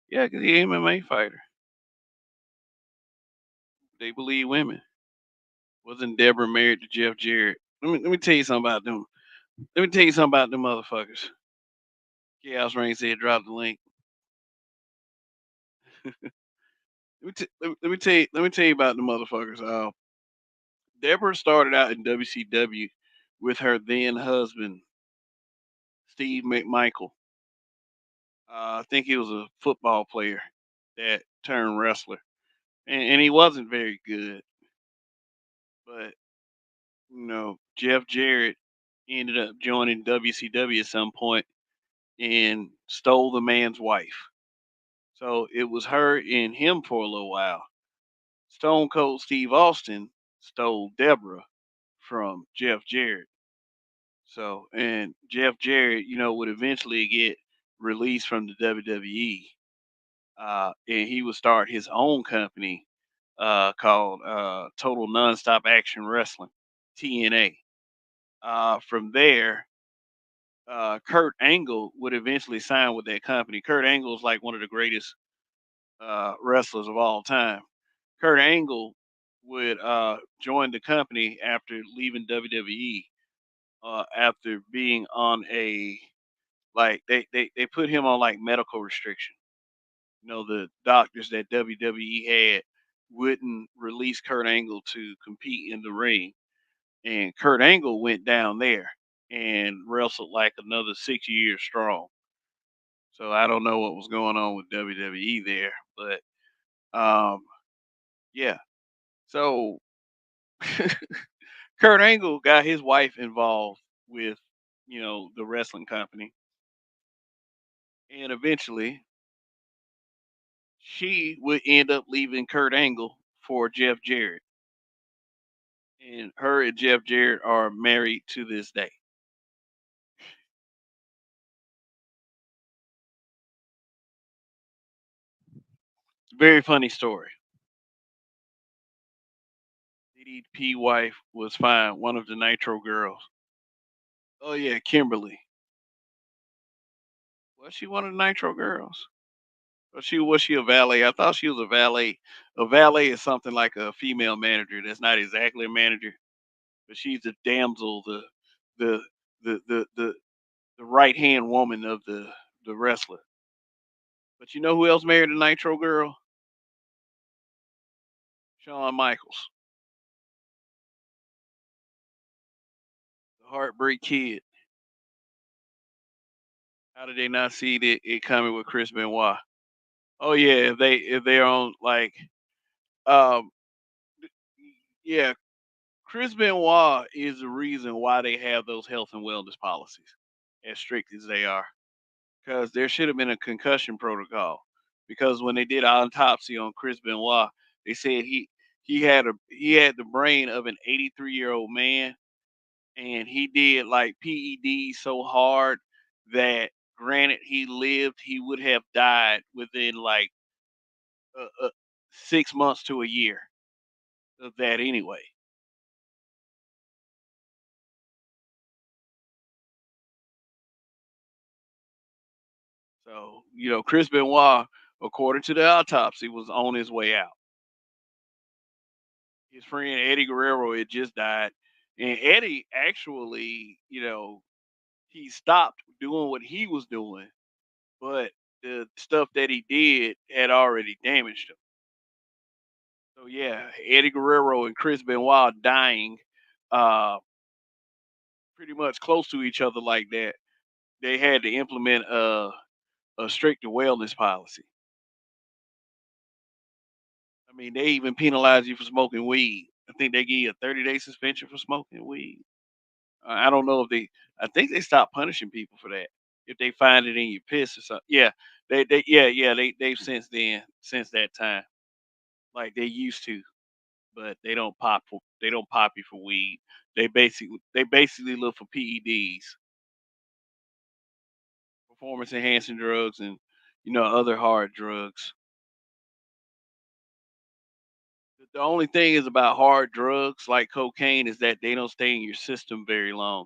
Yeah, because he's an MMA fighter. They believe women. Wasn't Deborah married to Jeff Jarrett? Let me tell you something about them. Let me tell you something about them motherfuckers. Chaos Rain said drop the link. Let me tell you about the motherfuckers. Deborah started out in WCW with her then husband Steve McMichael. I think he was a football player that turned wrestler, and he wasn't very good. But Jeff Jarrett ended up joining WCW at some point and stole the man's wife. So it was her and him for a little while. Stone Cold Steve Austin stole Deborah from Jeff Jarrett. So, and Jeff Jarrett, would eventually get released from the WWE, and he would start his own company called Total Nonstop Action Wrestling, TNA. From there, Kurt Angle would eventually sign with that company. Kurt Angle is like one of the greatest wrestlers of all time. Kurt Angle would join the company after leaving WWE, after being on a like they put him on like medical restriction. The doctors that WWE had wouldn't release Kurt Angle to compete in the ring, and Kurt Angle went down there and wrestled like another 6 years strong. So I don't know what was going on with WWE there, but um, yeah. So Kurt Angle got his wife involved with the wrestling company, and eventually she would end up leaving Kurt Angle for Jeff Jarrett, and her and Jeff Jarrett are married to this day. Very funny story. DDP wife was fine, one of the Nitro girls. Oh yeah, Kimberly. Was she one of the Nitro girls? Was she a valet? I thought she was a valet. A valet is something like a female manager. That's not exactly a manager, but she's the damsel, the the the the, the right hand woman of the wrestler. But you know who else married a Nitro girl? Shawn Michaels, the Heartbreak Kid. How did they not see it coming with Chris Benoit? Oh yeah, if they're on like um yeah, Chris Benoit is the reason why they have those health and wellness policies as strict as they are. Because there should have been a concussion protocol. Because when they did an autopsy on Chris Benoit, they said he had the brain of an 83-year-old man, and he did like PEDs so hard that granted he lived, he would have died within like 6 months to a year of that anyway. So Chris Benoit, according to the autopsy, was on his way out. His friend Eddie Guerrero had just died, and Eddie actually, he stopped doing what he was doing, but the stuff that he did had already damaged him. So yeah, Eddie Guerrero and Chris Benoit dying, uh, pretty much close to each other like that. They had to implement a stricter wellness policy. I mean, they even penalize you for smoking weed. I think they give you a 30-day suspension for smoking weed. I don't know if they. I think they stopped punishing people for that if they find it in your piss or something. Yeah, they've since that time like they used to, but they don't pop you for weed. They basically look for PEDs, performance enhancing drugs, and other hard drugs. The only thing is about hard drugs like cocaine is that they don't stay in your system very long.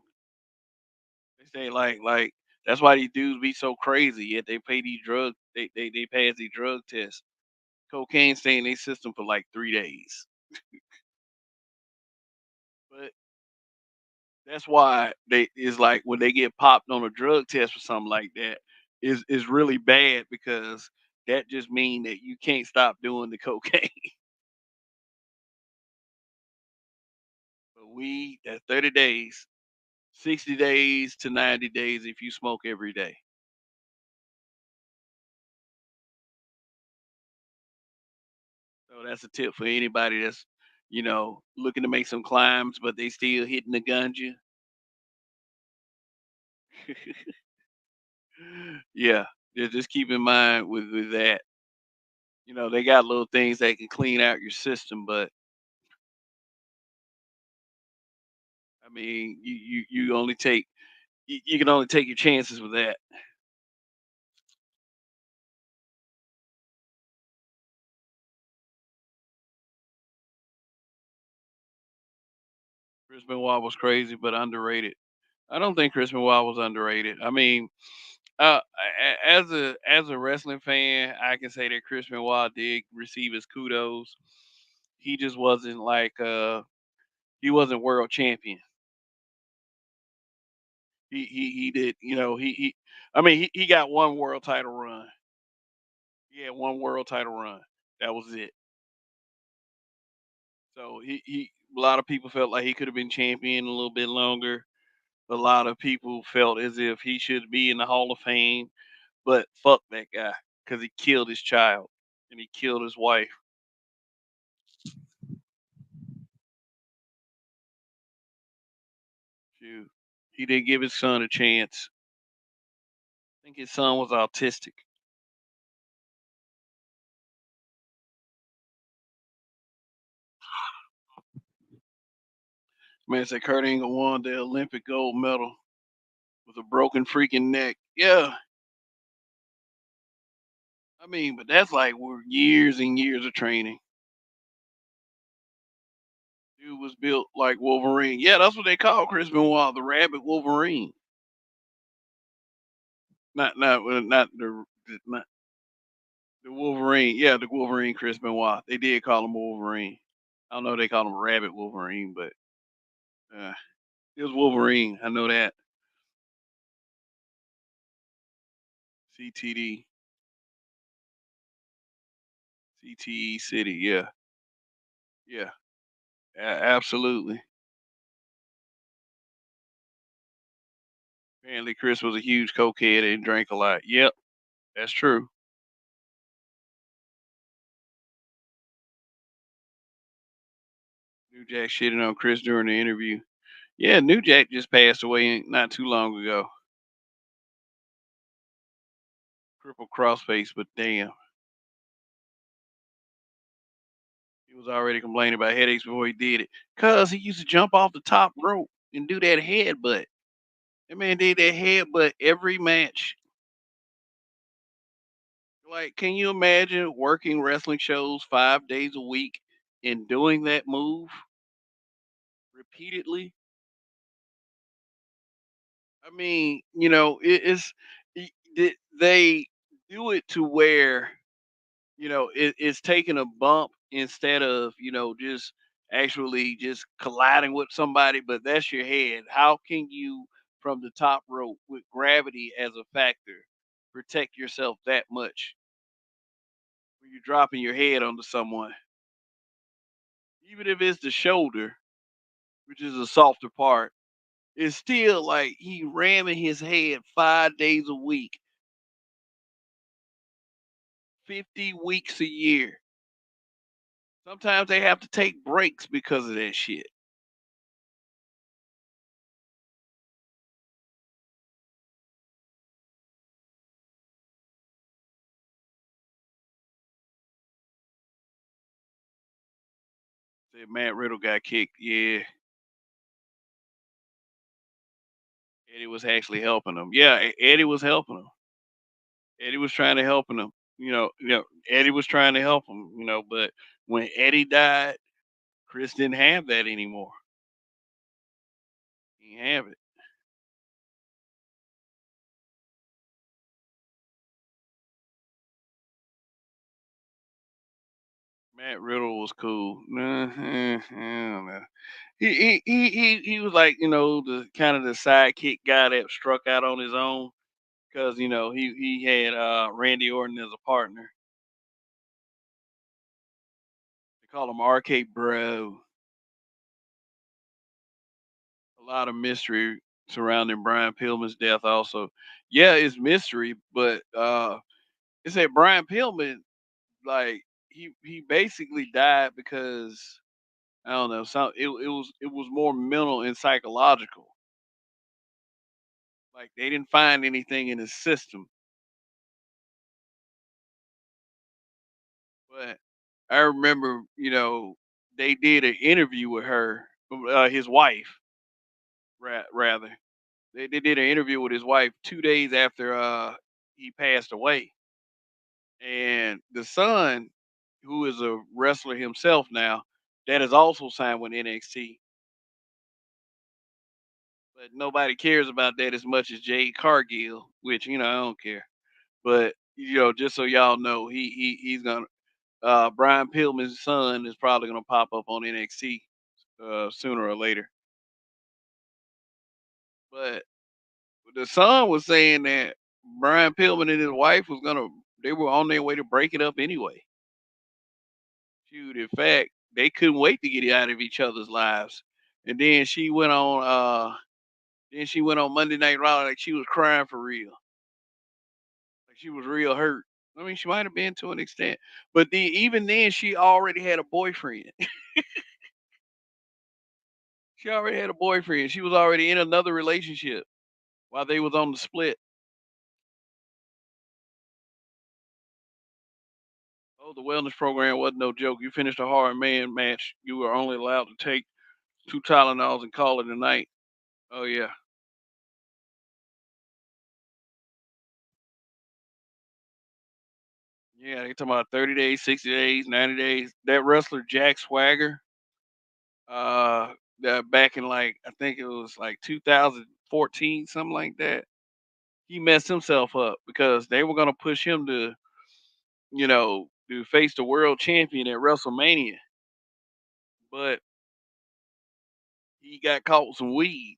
They say that's why these dudes be so crazy. Yet they pay these drugs. They pass these drug tests. Cocaine stay in their system for like 3 days. But that's why they is like when they get popped on a drug test or something like that is really bad because that just mean that you can't stop doing the cocaine. But weed, that's 30 days, 60 days to 90 days if you smoke every day. So that's a tip for anybody that's, looking to make some climbs, but they still hitting the ganja. Yeah, just keep in mind with that. They got little things that can clean out your system, but I mean, you can only take your chances with that. Chris Benoit was crazy, but underrated. I don't think Chris Benoit was underrated. I mean, as a wrestling fan, I can say that Chris Benoit did receive his kudos. He just wasn't like he wasn't world champion. He did, I mean he got one world title run. He had one world title run. That was it. So he a lot of people felt like he could have been champion a little bit longer. A lot of people felt as if he should be in the Hall of Fame, but fuck that guy because he killed his child and he killed his wife. Shoot. He didn't give his son a chance. I think his son was autistic. Man said Kurt Angle won the Olympic gold medal with a broken freaking neck. Yeah, I mean, but that's like years and years of training. Dude was built like Wolverine. Yeah, that's what they call Chris Benoit, the Rabbit Wolverine. Not not the Wolverine. Yeah, the Wolverine Chris Benoit. They did call him Wolverine. I don't know if they call him Rabbit Wolverine, but uh, it was Wolverine. I know that. CTD. PTE City. Yeah, yeah, absolutely. Apparently, Chris was a huge cokehead and drank a lot. Yep, that's true. New Jack shitting on Chris during the interview. Yeah, New Jack just passed away not too long ago. Crippled crossface, but damn, he was already complaining about headaches before he did it. Cause he used to jump off the top rope and do that headbutt. That man did that headbutt every match. Like, can you imagine working wrestling shows 5 days a week and doing that move repeatedly? I mean, they do it to where it's taking a bump instead of just actually just colliding with somebody. But that's your head. How can you, from the top rope with gravity as a factor, protect yourself that much when you're dropping your head onto someone? Even if it's the shoulder, which is a softer part, it's still like he ramming his head 5 days a week, 50 weeks a year. Sometimes they have to take breaks because of that shit. Said Matt Riddle got kicked. Yeah, Eddie was actually helping him. Yeah, Eddie was helping him. Eddie was trying to help him. Eddie was trying to help him. But when Eddie died, Chris didn't have that anymore. He didn't have it. Matt Riddle was cool. I don't know. He was like the kind of the sidekick guy that struck out on his own because he had Randy Orton as a partner. They call him RK Bro. A lot of mystery surrounding Brian Pillman's death. Also, yeah, it's mystery, but it said Brian Pillman like he basically died because I don't know. It was more mental and psychological. Like they didn't find anything in his system. But I remember, they did an interview with her, his wife, rather. They did an interview with his wife 2 days after he passed away, and the son, who is a wrestler himself now, that is also signed with NXT. But nobody cares about that as much as Jade Cargill, which I don't care. But just so y'all know, he's gonna Brian Pillman's son is probably gonna pop up on NXT sooner or later. But the son was saying that Brian Pillman and his wife they were on their way to break it up anyway. Shoot, in fact, they couldn't wait to get out of each other's lives. And then she went on Monday Night Raw like she was crying for real. Like she was real hurt. I mean, she might have been to an extent, but even then, she already had a boyfriend. She already had a boyfriend. She was already in another relationship while they was on the split. Oh, the wellness program wasn't no joke. You finished a hard man match, you were only allowed to take 2 Tylenols and call it a night. Oh yeah, yeah. They talking about 30 days, 60 days, 90 days. That wrestler Jack Swagger, uh, back in like I think it was like 2014, something like that. He messed himself up because they were gonna push him to face the world champion at WrestleMania, but he got caught with some weed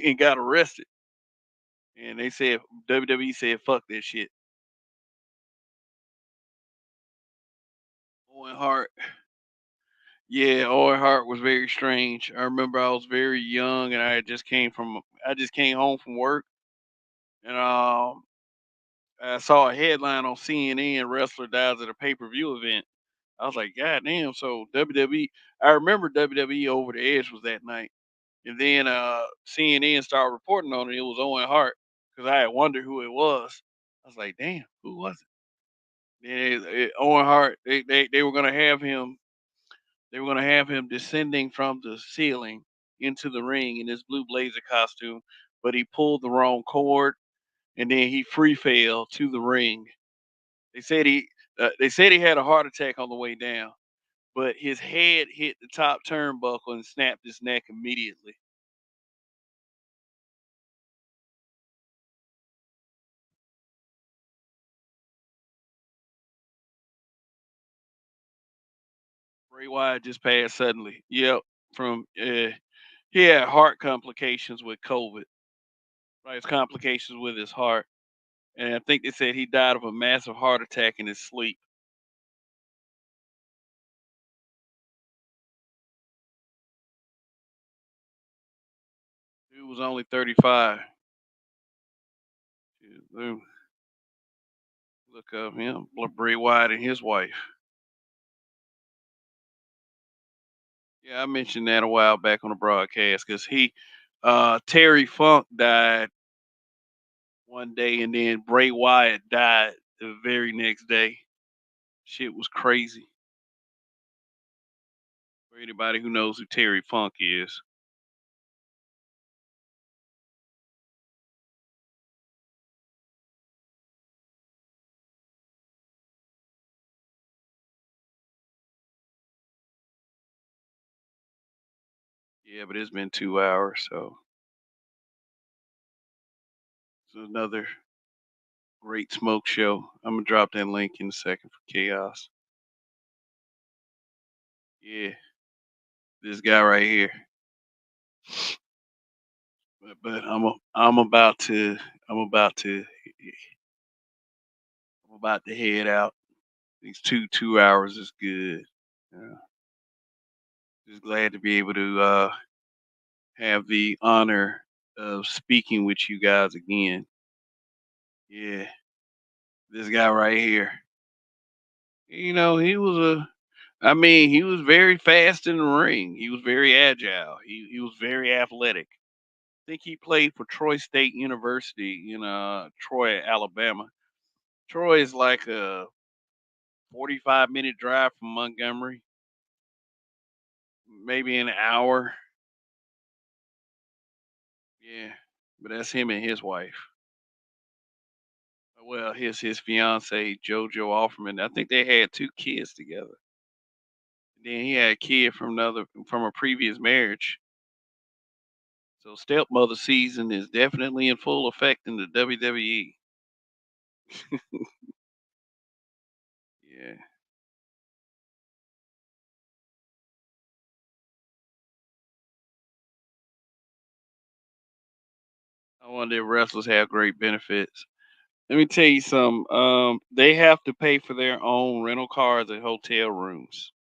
and got arrested. And they said WWE said fuck that shit. Owen Hart. Yeah, Owen Hart was very strange. I remember I was very young and I just came home from work and I saw a headline on CNN, wrestler dies at a pay-per-view event. I was like, God damn, so WWE, I remember WWE Over the Edge was that night. And then CNN started reporting on it. It was Owen Hart because I had wondered who it was. I was like, damn, who was it? Then Owen Hart, they were gonna have him. They were gonna have him descending from the ceiling into the ring in his blue blazer costume, but he pulled the wrong cord, and then he free fell to the ring. They said he had a heart attack on the way down, but his head hit the top turnbuckle and snapped his neck immediately. Bray Wyatt just passed suddenly. Yep, from he had heart complications with COVID. Right, his complications with his heart, and I think they said he died of a massive heart attack in his sleep. He was only 35. Shoot, look up him, Bray Wyatt and his wife. Yeah, I mentioned that a while back on the broadcast because Terry Funk died one day, and then Bray Wyatt died the very next day. Shit was crazy. For anybody who knows who Terry Funk is, yeah, but it's been 2 hours, so it's another great smoke show. I'm gonna drop that link in a second for chaos. Yeah, this guy right here. But I'm about to I'm about to head out. These 2 hours is good. Yeah. Just glad to be able to have the honor of speaking with you guys again. Yeah, this guy right here. He was he was very fast in the ring. He was very agile. He was very athletic. I think he played for Troy State University in Troy, Alabama. Troy is like a 45-minute drive from Montgomery, maybe an hour. Yeah, but that's him and his wife. Well, his fiance JoJo Offerman. I think they had 2 kids together. Then he had a kid from a previous marriage. So stepmother season is definitely in full effect in the WWE. Yeah, I wonder if wrestlers have great benefits. Let me tell you something. They have to pay for their own rental cars and hotel rooms.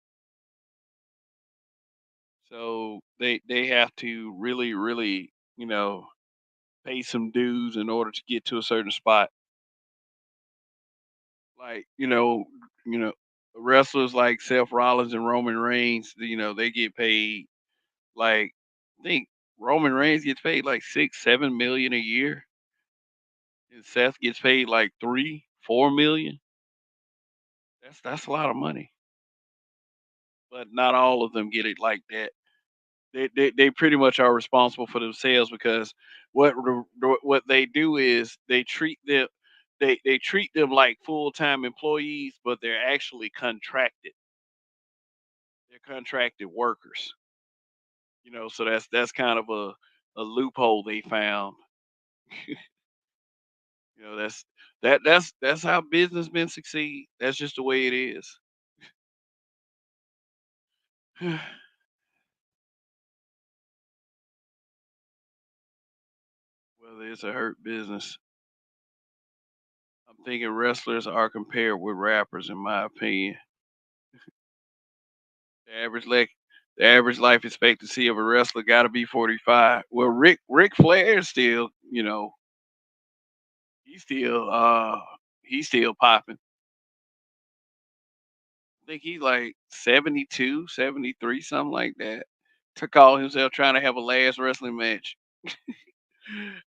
So they have to really, pay some dues in order to get to a certain spot. Like, wrestlers like Seth Rollins and Roman Reigns, they get paid like I think Roman Reigns gets paid like 6, 7 million a year, and Seth gets paid like 3, 4 million. That's a lot of money, but not all of them get it like that. They pretty much are responsible for themselves because what they do is they treat them like full-time employees, but they're actually contracted. They're contracted workers. So that's kind of a loophole they found. That's that's how businessmen succeed. That's just the way it is. Well, it's a hurt business. I'm thinking wrestlers are compared with rappers, in my opinion. The average like the average life expectancy of a wrestler got to be 45. Well, Rick Flair is still, he's still he's still popping. I think he's like 72, 73, something like that. To call himself trying to have a last wrestling match.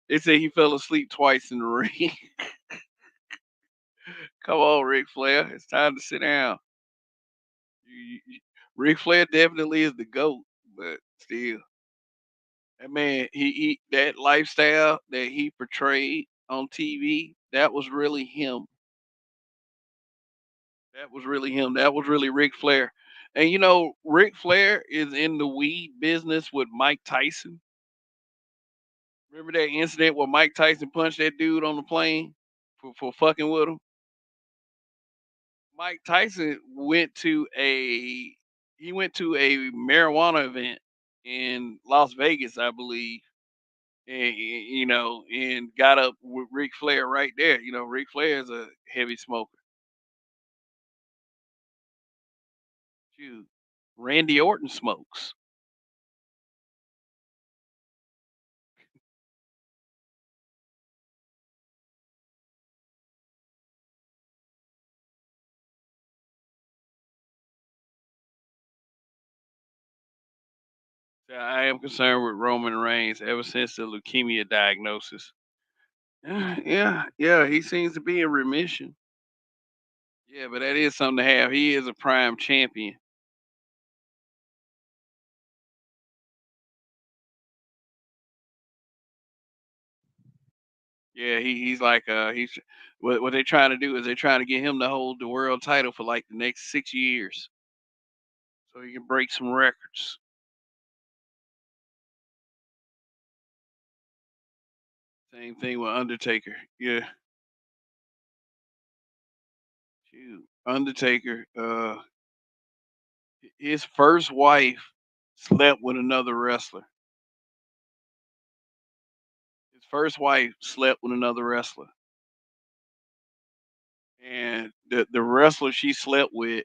They say he fell asleep twice in the ring. Come on, Ric Flair. It's time to sit down. Ric Flair definitely is the GOAT, but still. That man, he that lifestyle that he portrayed on TV, that was really him. That was really him. That was really Ric Flair. And Ric Flair is in the weed business with Mike Tyson. Remember that incident where Mike Tyson punched that dude on the plane for fucking with him? Mike Tyson went to a marijuana event in Las Vegas, I believe, and got up with Ric Flair right there. Ric Flair is a heavy smoker. Shoot, Randy Orton smokes. So I am concerned with Roman Reigns ever since the leukemia diagnosis. Yeah, he seems to be in remission. Yeah, but that is something to have. He is a prime champion. Yeah, he's like he's what they're trying to do is they're trying to get him to hold the world title for like the next 6 years, so he can break some records. Same thing with Undertaker. Yeah, shoot. Undertaker. His first wife slept with another wrestler. His first wife slept with another wrestler, and the wrestler she slept with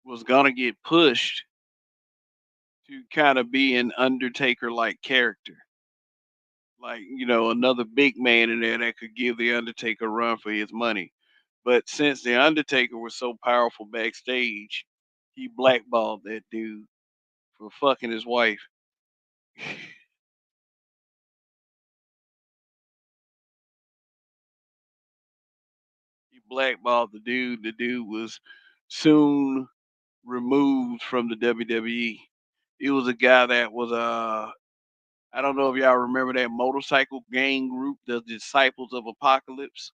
was gonna get pushed to kind of be an Undertaker like character. Like, another big man in there that could give the Undertaker a run for his money. But since the Undertaker was so powerful backstage, he blackballed that dude for fucking his wife. He blackballed the dude. The dude was soon removed from the WWE. It was a guy that was I don't know if y'all remember that motorcycle gang group, the Disciples of Apocalypse.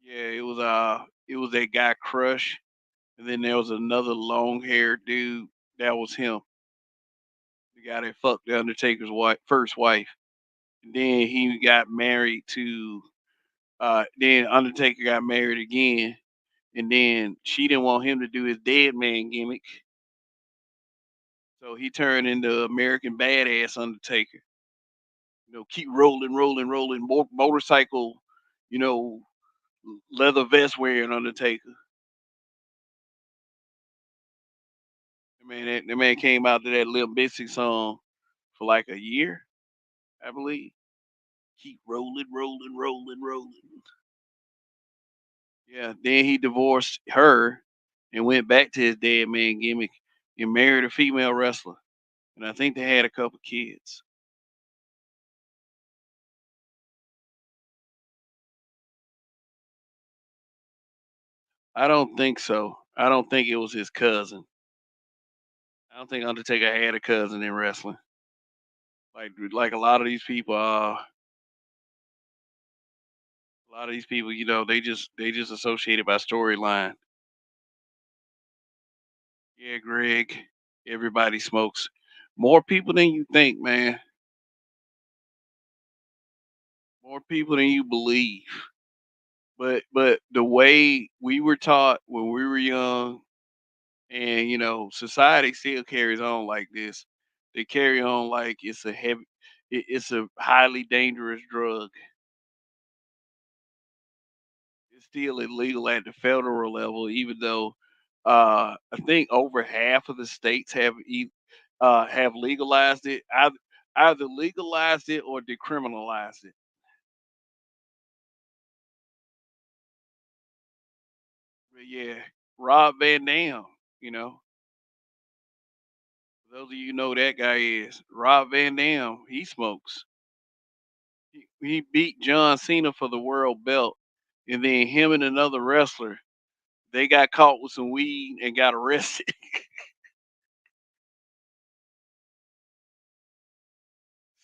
Yeah, it was that guy Crush. And then there was another long haired dude. That was him, the guy that fucked the Undertaker's first wife. And then he got married to. Then Undertaker got married again, and then she didn't want him to do his dead man gimmick, so he turned into American Badass Undertaker. Keep rolling, rolling, rolling, motorcycle, you know, leather vest wearing Undertaker. The man came out to that Limp Bizkit song for like a year, I believe. Keep rolling, rolling, rolling, rolling. Yeah, then he divorced her and went back to his dead man gimmick and married a female wrestler. And I think they had a couple kids. I don't think so. I don't think it was his cousin. I don't think Undertaker had a cousin in wrestling. Like a lot of these people, they just associated by storyline. Yeah, Greg. Everybody smokes. More people than you think, man. More people than you believe. But the way we were taught when we were young, and society still carries on like this. They carry on like it's a highly dangerous drug. it's still illegal at the federal level, even though I think over half of the states have legalized it. Either legalized it or decriminalized it. But yeah, Rob Van Dam, you know, for those of you who know that guy is Rob Van Dam. He smokes. He beat John Cena for the world belt, and then him and another wrestler they got caught with some weed and got arrested.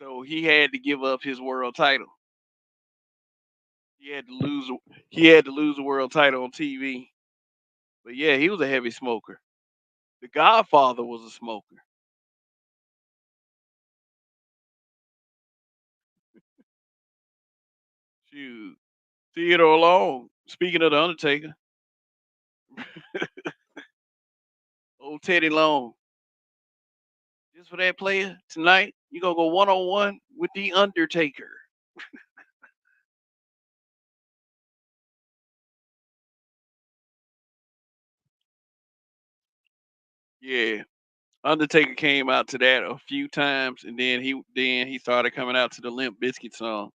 So he had to give up his world title. He had to lose. He had to lose the world title on TV. But yeah, he was a heavy smoker. The Godfather was a smoker. Shoot, Theodore Long. Speaking of the Undertaker, old Teddy Long. Just for that player tonight, you gonna go 1-on-1 with the Undertaker. Yeah, Undertaker came out to that a few times, and then he started coming out to the Limp Bizkit song.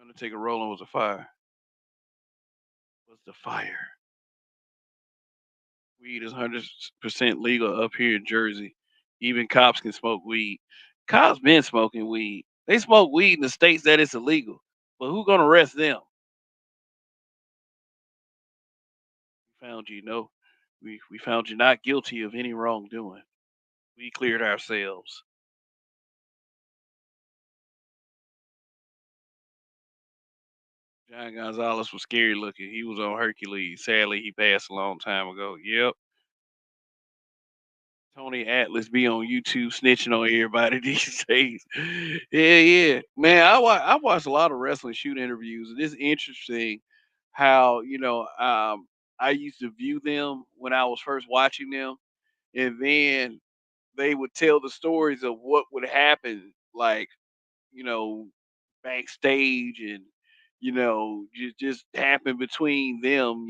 Undertaker rolling was a fire. Was the fire? Weed is 100% legal up here in Jersey. Even cops can smoke weed. Cops been smoking weed. They smoke weed in the states that it's illegal. But who gonna arrest them? We found you. No, we found you not guilty of any wrongdoing. We cleared ourselves. John Gonzalez was scary looking. He was on Hercules. Sadly, he passed a long time ago. Yep. Tony Atlas be on YouTube snitching on everybody these days. Yeah, yeah. Man, I watch a lot of wrestling shoot interviews, and it's interesting how, I used to view them when I was first watching them, and then they would tell the stories of what would happen, like, you know, backstage and just happen between them,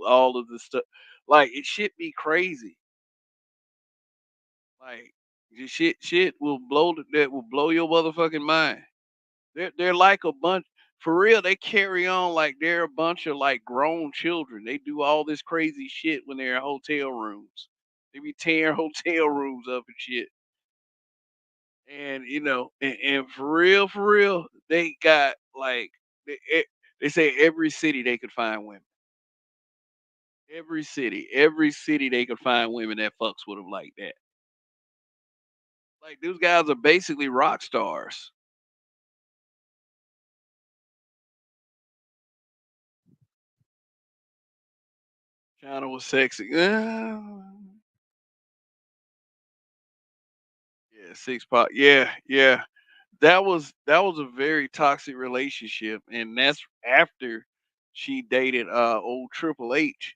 all of the stuff. Like it should be crazy. Like the shit that will blow your motherfucking mind. They're like a bunch for real. They carry on like they're a bunch of like grown children. They do all this crazy shit when they're in hotel rooms. They be tearing hotel rooms up and shit. And and for real, they got like they say every city they could find women. Every city they could find women that fucks with them like that. Like those guys are basically rock stars. China was sexy. Yeah, six pack. Yeah, yeah. That was a very toxic relationship, and that's after she dated old Triple H.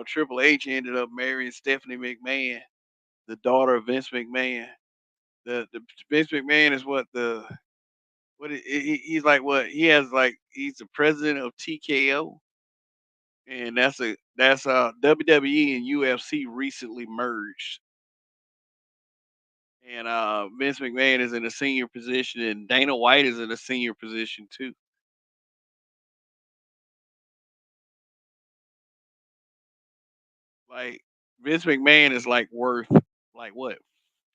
Triple H ended up marrying Stephanie McMahon, the daughter of Vince McMahon. The Vince McMahon is he's like what he has like he's the president of TKO, and that's WWE and UFC recently merged, and Vince McMahon is in a senior position, and Dana White is in a senior position too. Like Vince McMahon is like worth like what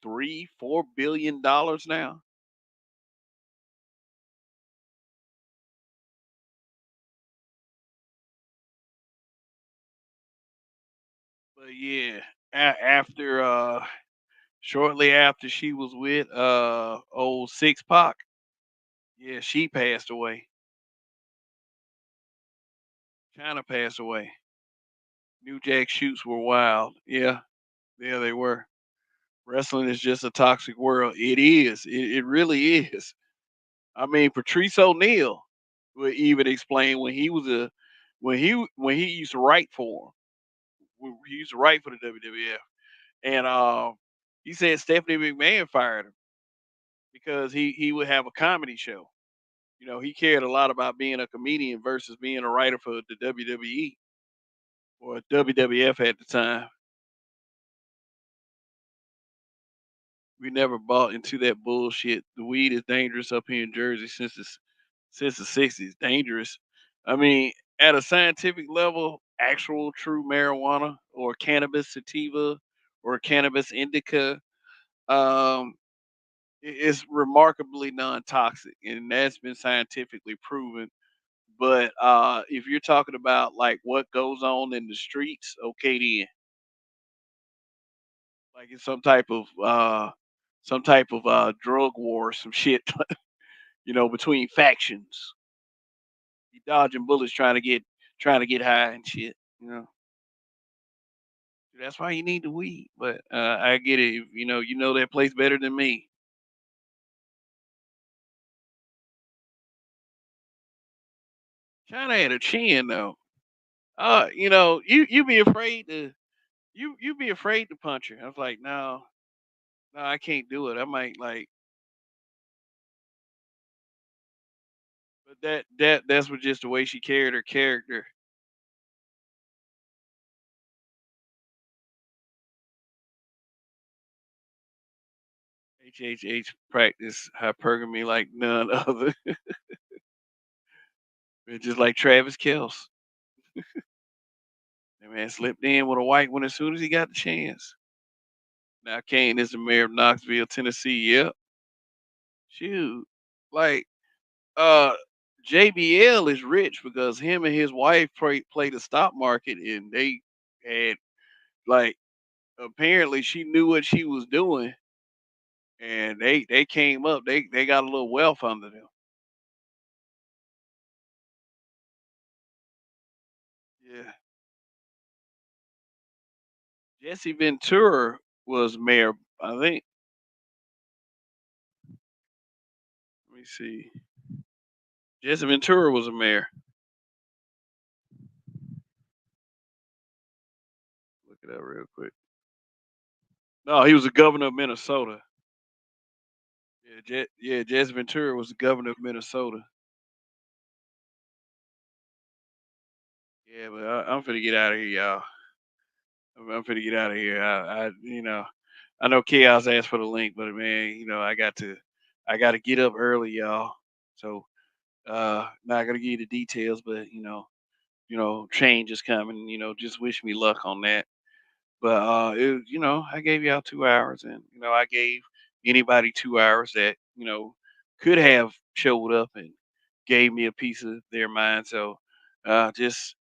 3-4 billion dollars now. But yeah, after shortly after she was with old Six Pac, yeah, she passed away. China passed away. New Jack shoots were wild. Yeah, yeah, they were. Wrestling is just a toxic world. It is. It really is. I mean, Patrice O'Neal would even explain when he used to write for him. When he used to write for the WWF, and he said Stephanie McMahon fired him because he would have a comedy show. He cared a lot about being a comedian versus being a writer for the WWE or WWF at the time. We never bought into that bullshit. The weed is dangerous up here in Jersey since the '60s. Dangerous. I mean, at a scientific level, actual true marijuana or cannabis sativa or cannabis indica, um, is remarkably non-toxic, and that's been scientifically proven. But if you're talking about like what goes on in the streets, okay, then like it's some type of drug war, or some shit, between factions. You dodging bullets trying to get high and shit. That's why you need the weed. But I get it. If, you know that place better than me. China had a chin though. You be afraid to you be afraid to punch her. I was like, no, no, I can't do it. I might like, but that's what just the way she carried her character. HHH practice hypergamy like none other. It's just like Travis Kelce. That man slipped in with a white one as soon as he got the chance. Now Kane is the mayor of Knoxville, Tennessee. Yep. Shoot. Like, uh JBL is rich because him and his wife played the stock market, and they had like, apparently she knew what she was doing, and they came up. They got a little wealth under them. Yeah. Jesse Ventura was mayor, I think. Let me see. Jesse Ventura was a mayor. Look it up real quick. No, he was the governor of Minnesota. Yeah, Jesse Ventura was the governor of Minnesota. Yeah, but I'm finna get out of here, y'all. I'm finna get out of here. I know Chaos asked for the link, but man, I got to get up early, y'all. So, not gonna give you the details, but change is coming. Just wish me luck on that. But I gave y'all 2 hours, and I gave anybody 2 hours that could have showed up and gave me a piece of their mind. So, just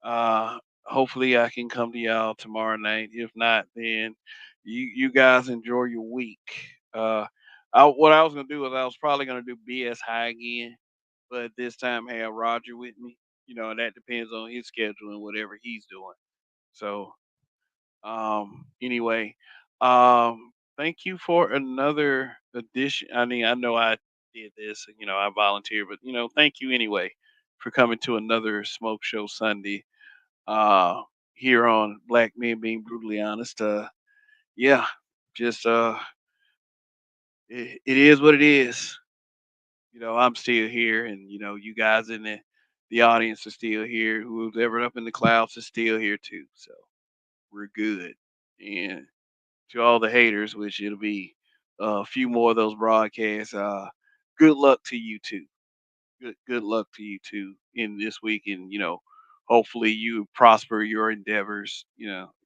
uh, hopefully I can come to y'all tomorrow night. If not, then you guys enjoy your week. Uh, what I was gonna do is I was probably gonna do BS High again, but this time have Roger with me. And that depends on his schedule and whatever he's doing. So, anyway, thank you for another edition. I mean, I know I did this, and I volunteered, but thank you anyway for coming to another Smoke Show Sunday. Uh, here on Black Men Being Brutally Honest. Yeah, just it is what it is. I'm still here, and you guys in the audience are still here. Who's ever up in the clouds is still here too. So we're good. And to all the haters, which it'll be a few more of those broadcasts. Good luck to you too. Good luck to you too in this week, and hopefully you prosper your endeavors.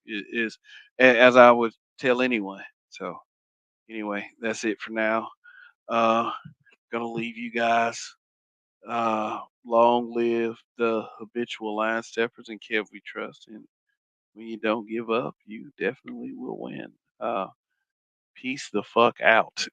Is as I would tell anyone. So anyway, that's it for now. Uh, gonna leave you guys. Long live the habitual line steppers and Kev we trust. And when you don't give up, you definitely will win. Peace the fuck out.